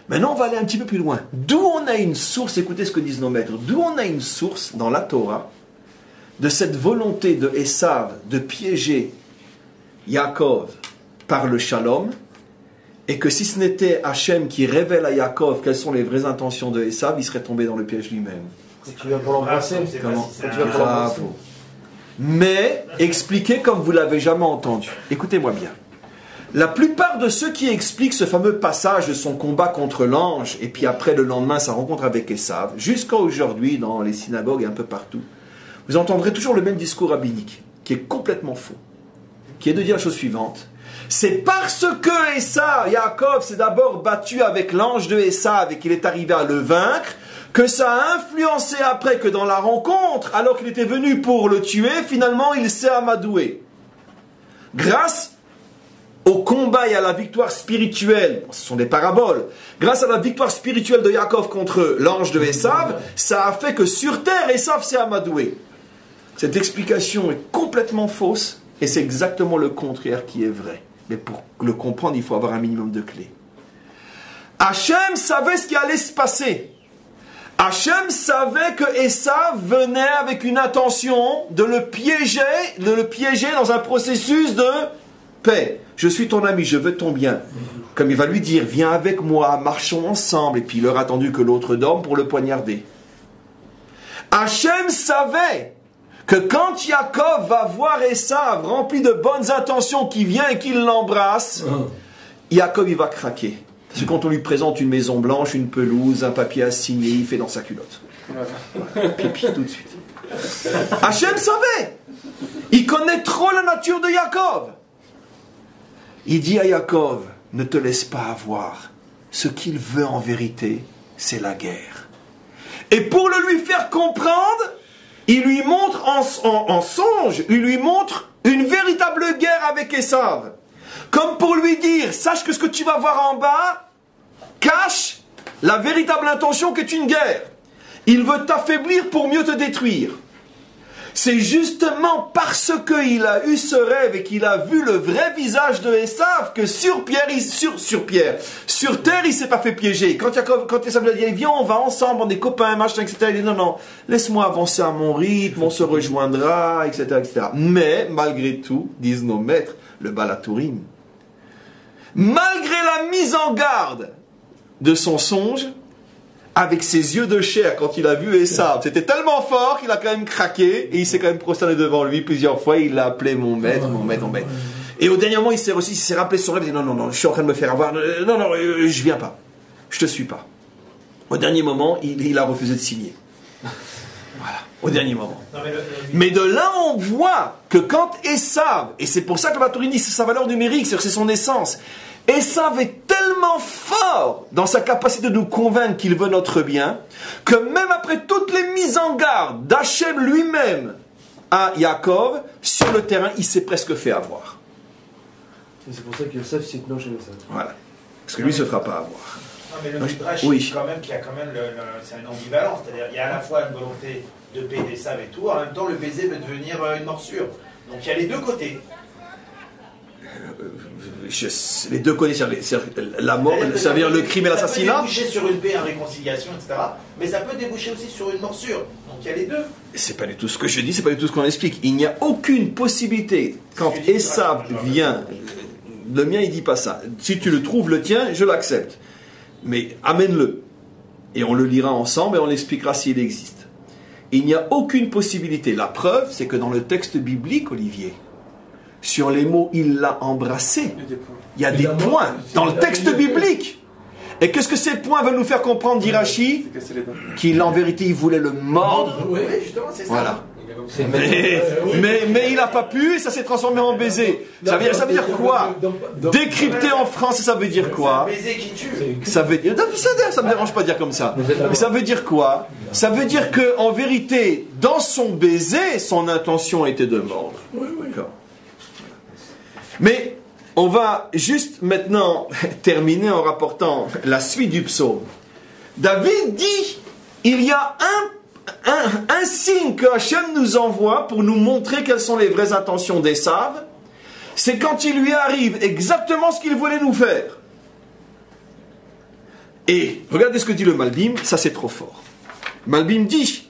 Maintenant, on va aller un petit peu plus loin. D'où on a une source, écoutez ce que disent nos maîtres, d'où on a une source dans la Torah de cette volonté de Esav de piéger Yaakov par le shalom, et que si ce n'était Hachem qui révèle à Yaakov quelles sont les vraies intentions de Esav, il serait tombé dans le piège lui-même. Tu vas pour l'embrasser, Comment? Bravo. Mais expliquez comme vous ne l'avez jamais entendu. Écoutez-moi bien. La plupart de ceux qui expliquent ce fameux passage de son combat contre l'ange, et puis après le lendemain sa rencontre avec Esav, jusqu'à aujourd'hui dans les synagogues et un peu partout, vous entendrez toujours le même discours rabbinique, qui est complètement faux, qui est de dire la chose suivante. C'est parce que Esav, Yaakov, s'est d'abord battu avec l'ange de Esav et qu'il est arrivé à le vaincre, que ça a influencé après que dans la rencontre, alors qu'il était venu pour le tuer, finalement il s'est amadoué. Grâce au combat et à la victoire spirituelle, ce sont des paraboles, grâce à la victoire spirituelle de Yaakov contre l'ange de Esav, ça a fait que sur terre, Esav s'est amadoué. Cette explication est complètement fausse et c'est exactement le contraire qui est vrai. Mais pour le comprendre, il faut avoir un minimum de clés. Hachem savait ce qui allait se passer. Hachem savait que Esav venait avec une intention de le piéger dans un processus de paix. Je suis ton ami, je veux ton bien. Comme il va lui dire, viens avec moi, marchons ensemble. Et puis il aura attendu que l'autre dorme pour le poignarder. Hachem savait que quand Yaakov va voir Esav rempli de bonnes intentions, qui vient et qui l'embrasse, Yaakov il va craquer. Parce que quand on lui présente une maison blanche, une pelouse, un papier à signer, il fait dans sa culotte. Voilà. Pipi tout de suite. Hachem savait. Il connaît trop la nature de Yaakov. Il dit à Yaakov, ne te laisse pas avoir. Ce qu'il veut en vérité, c'est la guerre. Et pour le lui faire comprendre, il lui montre en songe, il lui montre une véritable guerre avec Esav. Comme pour lui dire, sache que ce que tu vas voir en bas cache la véritable intention qu'est une guerre. Il veut t'affaiblir pour mieux te détruire. C'est justement parce qu'il a eu ce rêve et qu'il a vu le vrai visage de Esav que sur terre, il ne s'est pas fait piéger. Quand Esav lui a dit, viens, on va ensemble, on est copains, machin, etc. Il dit, non, laisse-moi avancer à mon rythme, on se rejoindra, etc., etc. Mais, malgré tout, disent nos maîtres, le Balatourim, malgré la mise en garde de son songe, avec ses yeux de chair, quand il a vu Esav, c'était tellement fort qu'il a quand même craqué, et il s'est quand même prosterné devant lui plusieurs fois, il l'a appelé mon maître. Et au dernier moment, il s'est rappelé son rêve, il dit non, je suis en train de me faire avoir, non, je viens pas, je te suis pas. Au dernier moment, il a refusé de signer. Voilà, au dernier moment. Mais de là, on voit que quand Esav, et c'est pour ça que la Torah dit c'est sa valeur numérique, c'est son essence, Esav est tellement fort dans sa capacité de nous convaincre qu'il veut notre bien, que même après toutes les mises en garde d'Hachem lui-même à Yaakov, sur le terrain, il s'est presque fait avoir. Et c'est pour ça qu'Esav s'est tenu chez Esav. Voilà. Parce que lui ne se fera pas avoir. Non, mais le Midrash, oui. dit quand même qu'il y a quand même c'est un ambivalent, c'est-à-dire il y a à la fois une volonté de paix d'Esav et tout, en même temps le baiser peut devenir une morsure. Donc il y a les deux côtés. les deux connaissent la mort, ça veut dire le crime et l'assassinat. Ça peut déboucher sur une paix, une réconciliation, etc. Mais ça peut déboucher aussi sur une morsure. Donc il y a les deux. C'est pas du tout ce que je dis, c'est pas du tout ce qu'on explique. Il n'y a aucune possibilité, quand Esav vient, le mien il dit pas ça. Si tu le trouves, le tien, je l'accepte. Mais amène-le. Et on le lira ensemble et on l'expliquera s'il existe. Il n'y a aucune possibilité. La preuve, c'est que dans le texte biblique, Olivier, sur les mots « il l'a embrassé », il y a des points dans le texte biblique. Et qu'est-ce que ces points veulent nous faire comprendre, dit Rachi? Qu'il, en vérité, il voulait le mordre. Oui, justement, c'est ça. Voilà. Mais il n'a pas pu et ça s'est transformé en baiser. Ça veut dire quoi? Décrypté en français, ça veut dire quoi? Baiser qui tue. Ça veut dire, ça me dérange pas de dire comme ça. Mais ça veut dire quoi? Ça veut dire que en vérité, dans son baiser, son intention était de mordre. D'accord. Mais on va juste maintenant terminer en rapportant la suite du psaume. David dit, il y a un signe que Hachem nous envoie pour nous montrer quelles sont les vraies intentions d'Esav, c'est quand il lui arrive exactement ce qu'il voulait nous faire. Et regardez ce que dit le Malbim, ça c'est trop fort. Malbim dit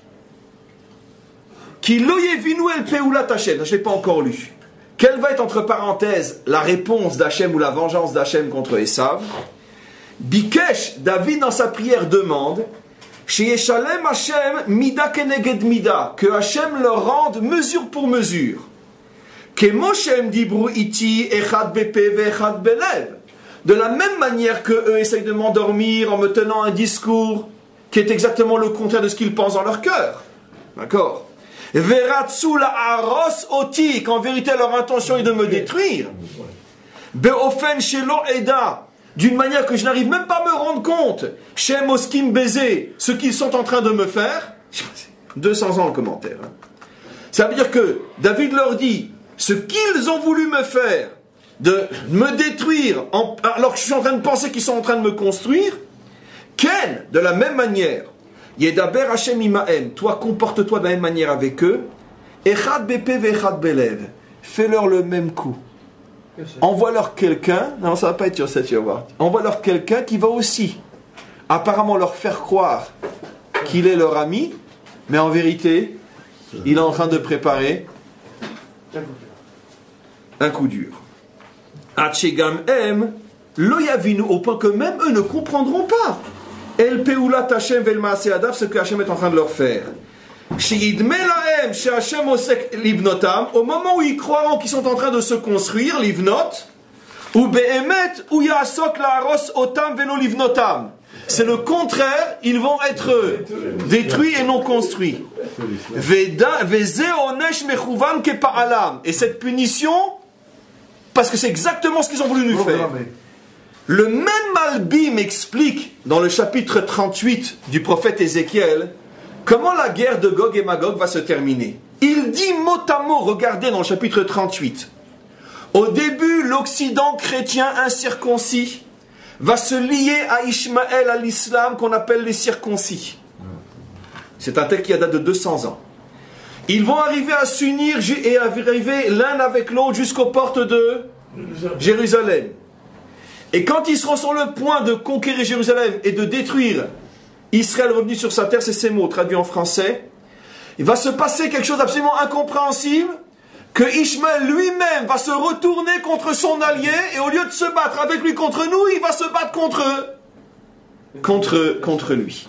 qu'il loyevinu el peulat Hachem, je ne l'ai pas encore lu. Quelle va être entre parenthèses la réponse d'Hachem ou la vengeance d'Hachem contre Esav? Bikesh, David dans sa prière demande Sheyeshalem Hachem mida keneged mida, que Hachem leur rende mesure pour mesure. Kemoshem dibru iti echad bepe veechad belev. De la même manière que eux essayent de m'endormir en me tenant un discours qui est exactement le contraire de ce qu'ils pensent dans leur cœur. D'accord? Veratsu la aros oti, qu'en vérité leur intention est de me détruire. Beofen shelo eda, d'une manière que je n'arrive même pas à me rendre compte. Shem oskim baiser, ce qu'ils sont en train de me faire. 200 ans le commentaire. Ça veut dire que David leur dit, ce qu'ils ont voulu me faire, de me détruire, alors que je suis en train de penser qu'ils sont en train de me construire, Ken, de la même manière, Yedaber Hashem imahem, toi comporte-toi de la même manière avec eux, Echad bepe veechad belev, fais-leur le même coup. Envoie-leur quelqu'un, non ça va pas être sur cette, tu vas voir, envoie-leur quelqu'un qui va aussi apparemment leur faire croire qu'il est leur ami, mais en vérité, il est en train de préparer un coup dur. Achegam em lo yavinu, au point que même eux ne comprendront pas. El peulat Hashem vel maaseh adav, ce que Hashem est en train de leur faire. Sheidme lahem she Hashem osek livnotam, au moment où ils croiront qu'ils sont en train de se construire, livnot, ou behemet ou yasok laaros otam velo livnotam. C'est le contraire, ils vont être détruits et non construits. Veze onesh mechuvan kepa'alam, et cette punition, parce que c'est exactement ce qu'ils ont voulu nous faire. Le même Malbim explique dans le chapitre 38 du prophète Ézéchiel comment la guerre de Gog et Magog va se terminer. Il dit mot à mot, regardez dans le chapitre 38. Au début, l'Occident chrétien incirconcis va se lier à Ishmaël, à l'islam qu'on appelle les circoncis. C'est un texte qui date de 200 ans. Ils vont arriver à s'unir et à arriver l'un avec l'autre jusqu'aux portes de Jérusalem. Et quand ils seront sur le point de conquérir Jérusalem et de détruire Israël revenu sur sa terre, c'est ces mots traduits en français, il va se passer quelque chose d'absolument incompréhensible, que Ishmaël lui-même va se retourner contre son allié, et au lieu de se battre avec lui contre nous, il va se battre contre lui.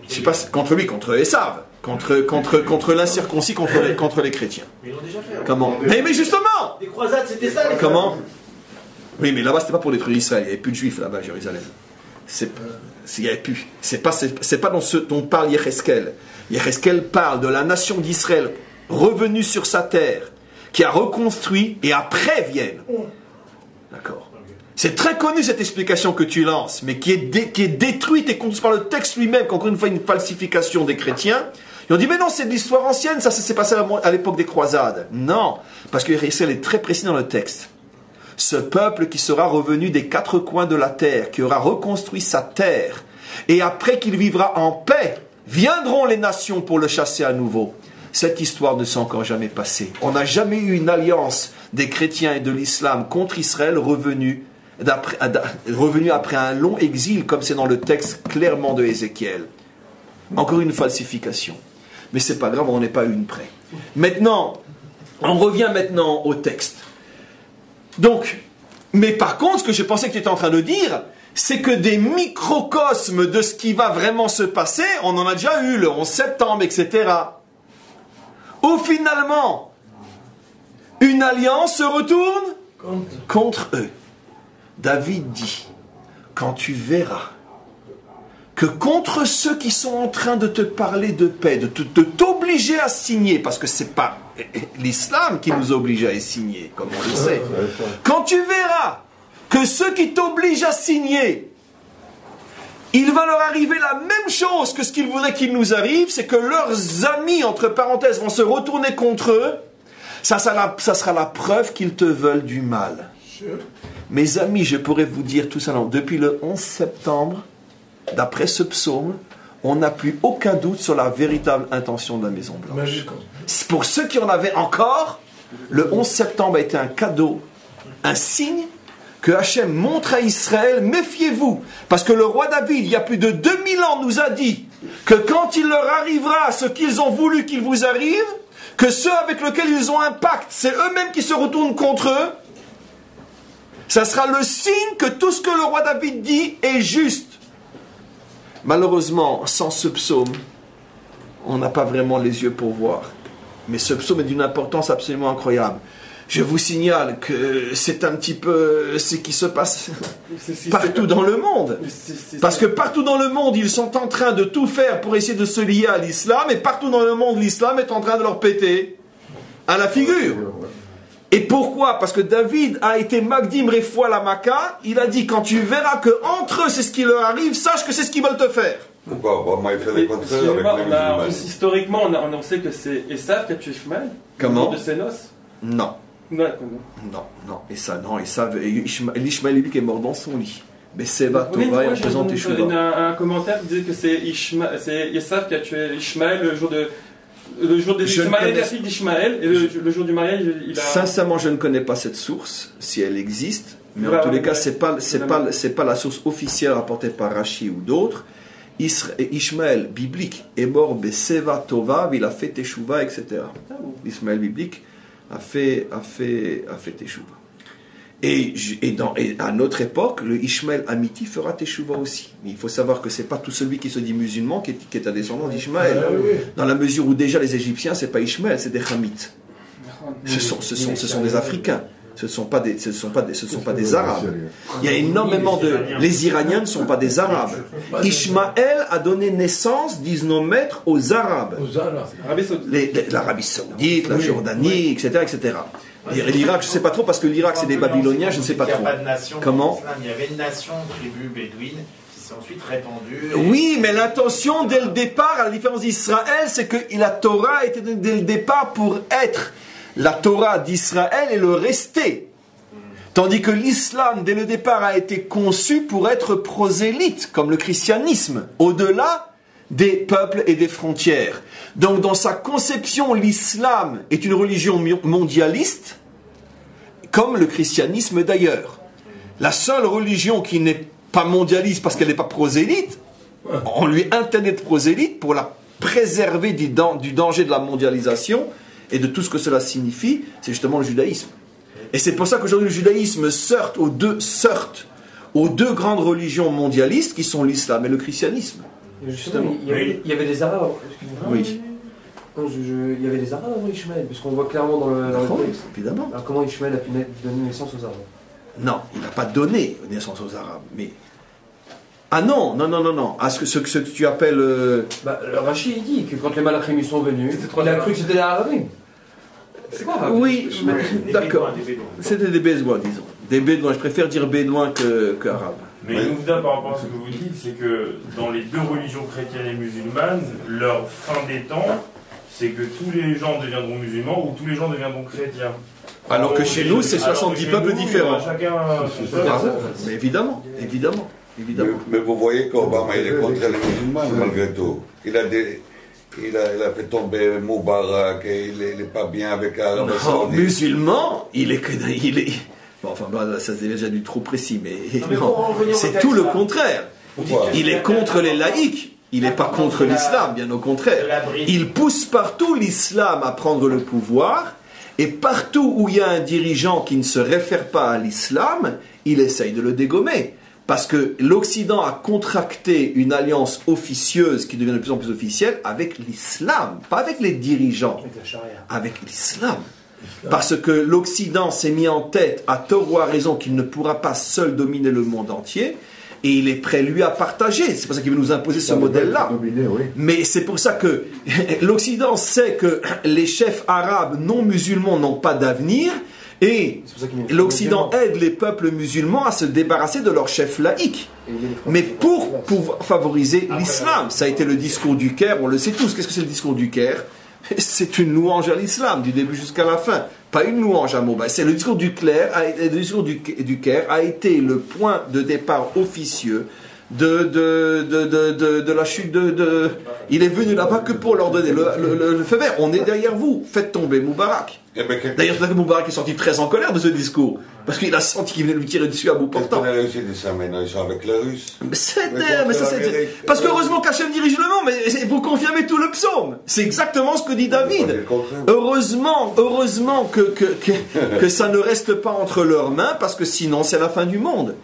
Je sais pas, contre lui, contre Esav, contre l'incirconcis, contre les chrétiens. Mais ils l'ont déjà fait. Comment? Mais justement! Les croisades, c'était ça. Comment? Oui, mais là-bas, c'était pas pour détruire Israël. Il n'y avait plus de juifs là-bas à Jérusalem. Il n'y avait plus. C'est pas dans ce dont parle Yecheskel. Yecheskel parle de la nation d'Israël revenue sur sa terre, qui a reconstruit, et après viennent. D'accord. C'est très connu cette explication que tu lances, mais qui est détruite et construite par le texte lui-même, qu'encore une fois une falsification des chrétiens. Ils ont dit, mais non, c'est de l'histoire ancienne, ça s'est passé à l'époque des croisades. Non, parce que Yecheskel est très précis dans le texte. Ce peuple qui sera revenu des quatre coins de la terre, qui aura reconstruit sa terre, et après qu'il vivra en paix, viendront les nations pour le chasser à nouveau. cette histoire ne s'est encore jamais passée. On n'a jamais eu une alliance des chrétiens et de l'islam contre Israël revenue après un long exil, comme c'est dans le texte clairement de Ézéchiel. Encore une falsification. Mais c'est pas grave, on n'est pas une près. Maintenant, on revient maintenant au texte. Donc, mais par contre, ce que je pensais que tu étais en train de dire, c'est que des microcosmes de ce qui va vraiment se passer, on en a déjà eu le 11 septembre, etc. Où finalement, une alliance se retourne contre eux. David dit, quand tu verras que contre ceux qui sont en train de te parler de paix, de t'obliger à signer, parce que c'est pas l'islam qui nous oblige à signer, comme on le sait. Quand tu verras que ceux qui t'obligent à signer, il va leur arriver la même chose que ce qu'ils voudraient qu'il nous arrive, c'est que leurs amis, entre parenthèses, vont se retourner contre eux, ça sera la preuve qu'ils te veulent du mal. Mes amis, je pourrais vous dire tout ça, depuis le 11 septembre, d'après ce psaume, on n'a plus aucun doute sur la véritable intention de la Maison Blanche. Pour ceux qui en avaient encore, le 11 septembre a été un cadeau, un signe que Hachem montre à Israël, méfiez-vous, parce que le roi David, il y a plus de 2000 ans, nous a dit que quand il leur arrivera ce qu'ils ont voulu qu'il vous arrive, que ceux avec lesquels ils ont un pacte, c'est eux-mêmes qui se retournent contre eux, ça sera le signe que tout ce que le roi David dit est juste. Malheureusement, sans ce psaume, on n'a pas vraiment les yeux pour voir. Mais ce psaume est d'une importance absolument incroyable. Je vous signale que c'est un petit peu ce qui se passe partout dans le monde. Parce que partout dans le monde, ils sont en train de tout faire pour essayer de se lier à l'islam, et partout dans le monde, l'islam est en train de leur péter à la figure. Et pourquoi? Parce que David a été Magdim Refoua la Maka, il a dit, quand tu verras que entre eux c'est ce qui leur arrive, sache que c'est ce qu'ils veulent te faire. Pourquoi? Moi, il fait le contraire avec les musulmans. Historiquement, on sait que c'est Esav qui a tué Ishmaël. Comment? De ses noces. Non. Non. L'Ishmaël qui est mort dans son lit. Mais Seva Tova et en faisant Teshuvah. Un commentaire qui disait que c'est Esav qui a tué Ishmaël le jour de Ishmaël, la fille d'Ishmaël, et le jour du mariage, il a... Sincèrement, je ne connais pas cette source, si elle existe, mais en tous les cas, c'est pas la source officielle rapportée par Rashi ou d'autres. Ishmaël, biblique, est mort Seva Tova, il a fait Teshuvah, etc. Ishmaël biblique a fait Teshuvah. Et à notre époque, le Ishmaël Amiti fera Teshuvah aussi. Mais il faut savoir que c'est pas tout celui qui se dit musulman qui est un descendant d'Ishmaël. Dans la mesure où déjà les Égyptiens, c'est pas Ishmaël, c'est des Hamites. Ce sont des Africains. Ce ne sont pas des Arabes. Il y a énormément de... Les Iraniens ne sont pas des Arabes. Ishmaël a donné naissance, disent nos maîtres, aux Arabes. L'Arabie Saoudite, la Jordanie, etc., etc. L'Irak, je ne sais pas trop, parce que l'Irak, c'est des Babyloniens, je ne sais pas trop. Il n'y a pas de nation. Comment? Il y avait une nation, tribu bédouine, qui s'est ensuite répandue. Oui, mais l'intention, dès le départ, à la différence d'Israël, c'est que la Torah était dès le départ pour être la Torah d'Israël et le rester. Tandis que l'islam, dès le départ, a été conçu pour être prosélyte, comme le christianisme, au-delà des peuples et des frontières. Donc, dans sa conception, l'islam est une religion mondialiste, comme le christianisme d'ailleurs. La seule religion qui n'est pas mondialiste parce qu'elle n'est pas prosélyte, on lui interdit d'être prosélyte pour la préserver du danger de la mondialisation et de tout ce que cela signifie, c'est justement le judaïsme. Et c'est pour ça qu'aujourd'hui le judaïsme heurte aux deux grandes religions mondialistes qui sont l'islam et le christianisme. Justement, il y avait des Arabes. Oui. Il y avait des Arabes avant Ishmaël, parce qu'on voit clairement dans le texte. Évidemment. Alors comment Ishmaël a pu donner naissance aux Arabes? Non, il n'a pas donné naissance aux Arabes, mais... Ah non. Ah, ce que tu appelles... Le Rashi, il dit que quand les Malachim sont venus, il a cru que c'était les Arabes. C'est quoi? Oui, d'accord. C'était des Bédouins, disons. Des Bédouins, je préfère dire Bédouins qu'Arabes. Mais Nouvda, par rapport à ce que vous dites, c'est que dans les deux religions chrétiennes et musulmanes, leur fin des temps, c'est que tous les gens deviendront musulmans ou tous les gens deviendront chrétiens. Alors que chez nous, c'est 70 peuples différents. Chacun son peuple. Mais évidemment. Mais vous voyez qu'Obama, il est contre les musulmans, malgré tout. il a fait tomber Moubarak et il n'est pas bien avec l'Arabie Saoudite. Musulman, il est... Bon, enfin, ça c'est déjà du trop précis, mais, Non, mais pour en revenir au c'est texte, tout le là. contraire. Vous dites que Il est contre les laïcs, il n'est pas contre l'islam, bien au contraire. Il pousse partout l'islam à prendre le pouvoir, et partout où il y a un dirigeant qui ne se réfère pas à l'islam, il essaye de le dégommer. Parce que l'Occident a contracté une alliance officieuse qui devient de plus en plus officielle avec l'islam, pas avec les dirigeants, Avec la charia. avec l'islam. Parce que l'Occident s'est mis en tête, à tort ou à raison, qu'il ne pourra pas seul dominer le monde entier, et il est prêt, lui, à partager. C'est pour ça qu'il veut nous imposer ce modèle-là. Mais c'est pour ça que l'Occident sait que les chefs arabes non musulmans n'ont pas d'avenir, et C'est pour ça qu'il met les l'Occident musulmans. aide les peuples musulmans à se débarrasser de leurs chefs laïcs. Et il y a les Français Mais qui pour sont en place. pouvoir favoriser l'islam, ça a été le discours du Caire, on le sait tous. Qu'est-ce que c'est le discours du Caire? C'est une louange à l'islam, du début jusqu'à la fin. Pas une louange à Moubarak. C'est le discours du Caire, le discours du Caire a été le point de départ officieux de la chute de... Il est venu là-bas que pour leur donner le feu vert. On est derrière vous, faites tomber Moubarak. Eh ben, quelque- D'ailleurs, c'est pour ça que Moubarak est sorti très en colère de ce discours. Parce qu'il a senti qu'il venait lui tirer dessus à bout Qu'est-ce portant. qu'on a réussi de ça maintenant? Ils sont avec les Russes. Mais c'est Mais mais ça, contre c'est- l'Amérique. parce que heureusement qu'Hachem dirige le monde, mais vous confirmez tout le psaume. C'est exactement ce que dit David. Le contraire. Heureusement que ça ne reste pas entre leurs mains, parce que sinon c'est la fin du monde.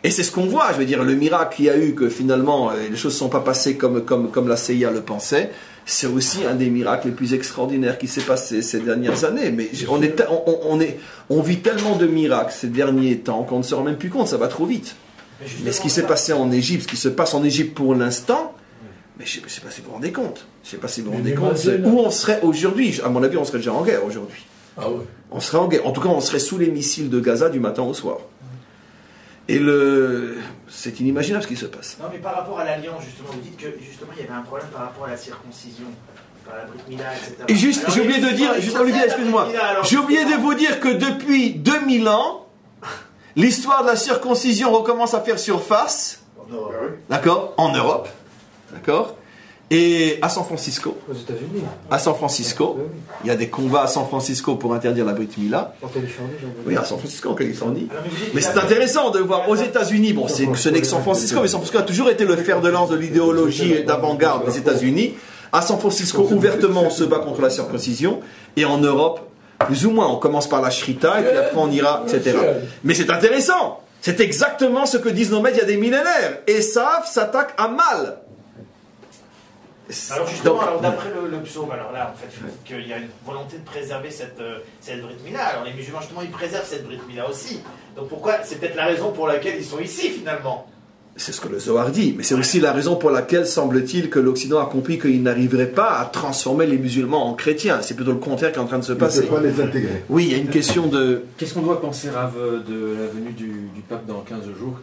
Et c'est ce qu'on voit, je veux dire, le miracle qu'il y a eu, que finalement les choses ne sont pas passées comme la CIA le pensait, c'est aussi un des miracles les plus extraordinaires qui s'est passé ces dernières années. Mais on vit tellement de miracles ces derniers temps qu'on ne se rend même plus compte, ça va trop vite. Mais ce qui s'est passé en Égypte, ce qui se passe en Égypte pour l'instant, mais je ne sais pas si vous vous rendez compte. Je sais pas si vous vous rendez compte où on serait aujourd'hui. À mon avis, on serait déjà en guerre aujourd'hui. Ah ouais. On serait en guerre. En tout cas, on serait sous les missiles de Gaza du matin au soir. Et c'est inimaginable ce qui se passe. Non, mais par rapport à l'alliance, justement, vous dites que justement il y avait un problème par rapport à la circoncision, par la Brit Mila, etc. Et juste, Alors, j'ai oublié de dire, il juste, faut Olivier, faire la excuse-moi, Brit Mila, alors, j'ai oublié de justement. vous dire que depuis 2000 ans, l'histoire de la circoncision recommence à faire surface, Non. d'accord, en Europe, d'accord, et à San Francisco. Aux États-Unis. À San Francisco, Oui, oui. il y a des combats à San Francisco pour interdire la Brit Mila. En Californie, j'en vois. Oui, à San Francisco, en Californie. Alors, vous dites Mais qu'il c'est a- intéressant de voir aux États-Unis, bon, ce n'est que San Francisco, mais San Francisco a toujours été le fer de lance de l'idéologie d'avant-garde des États-Unis. À San Francisco, ouvertement, on se bat contre la circoncision, et en Europe, plus ou moins, on commence par la shrita, et puis après on ira, etc. Mais c'est intéressant. C'est exactement ce que disent nos maîtres il y a des millénaires. Esav s'attaque à mal. Alors justement, Donc, alors d'après le psaume, alors là, en fait, vous dites qu'il y a une volonté de préserver cette Brit Mila. Alors les musulmans, justement, ils préservent cette Brit Mila aussi. Donc pourquoi? C'est peut-être la raison pour laquelle ils sont ici, finalement. c'est ce que le Zohar dit, mais c'est aussi la raison pour laquelle semble-t-il que l'Occident a compris qu'il n'arriverait pas à transformer les musulmans en chrétiens. C'est plutôt le contraire qui est en train de se Il ne passer. peut pas les intégrer. Oui, il y a une question de... Qu'est-ce qu'on doit penser, Rav, de la venue du pape dans 15 jours,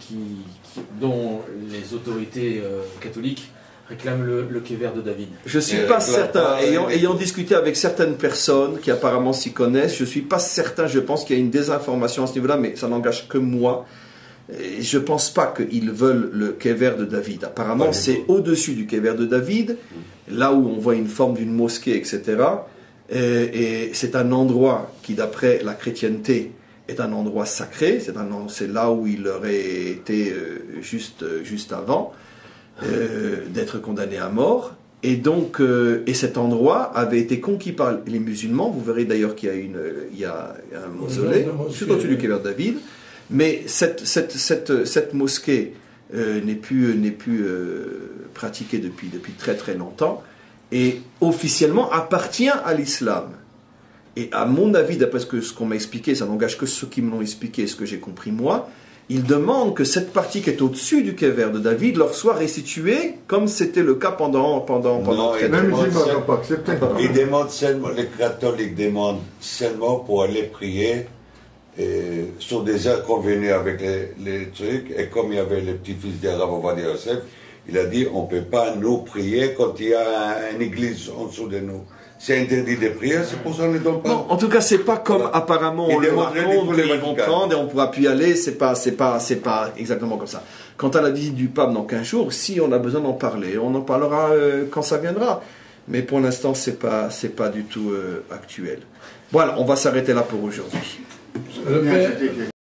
dont les autorités catholiques réclament le kéver de David? Je suis pas certain, ayant discuté avec certaines personnes qui apparemment s'y connaissent, je suis pas certain, je pense qu'il y a une désinformation à ce niveau-là, mais ça n'engage que moi. Et je pense pas qu'ils veulent le kéver de David. Apparemment, c'est au-dessus du kéver de David, là où on voit une forme d'une mosquée, etc. Et c'est un endroit qui, d'après la chrétienté, est un endroit sacré. C'est là où il aurait été juste avant d'être condamné à mort. Et donc, et cet endroit avait été conquis par les musulmans. Vous verrez d'ailleurs qu'il y a un mausolée, tout au-dessus du kéver de David. Mais cette mosquée n'est plus pratiquée depuis très très longtemps et officiellement appartient à l'islam. Et à mon avis, d'après ce qu'on m'a expliqué, ça n'engage que ceux qui me l'ont expliqué, ce que j'ai compris moi, ils demandent que cette partie qui est au-dessus du kéver de David leur soit restituée comme c'était le cas pendant très Même longtemps. les musulmans n'ont pas accepté. Ils demandent seulement, les catholiques demandent seulement pour aller prier sur des heures convenues avec les trucs. Et comme il y avait le petit-fils d'Arav Ovadia Yosef, il a dit on ne peut pas nous prier quand il y a une église en dessous de nous. C'est interdit de prier, c'est pour ça qu'on ne les donne pas. Non, en tout cas, c'est pas comme apparemment on Et le démontrer raconte, pour les qu'ils vont Vatican. prendre et on pourra plus y aller, c'est pas exactement comme ça. Quant à la visite du pape dans 15 jours, si on a besoin d'en parler, on en parlera quand ça viendra. mais pour l'instant, c'est pas du tout actuel. Voilà, on va s'arrêter là pour aujourd'hui. Le père,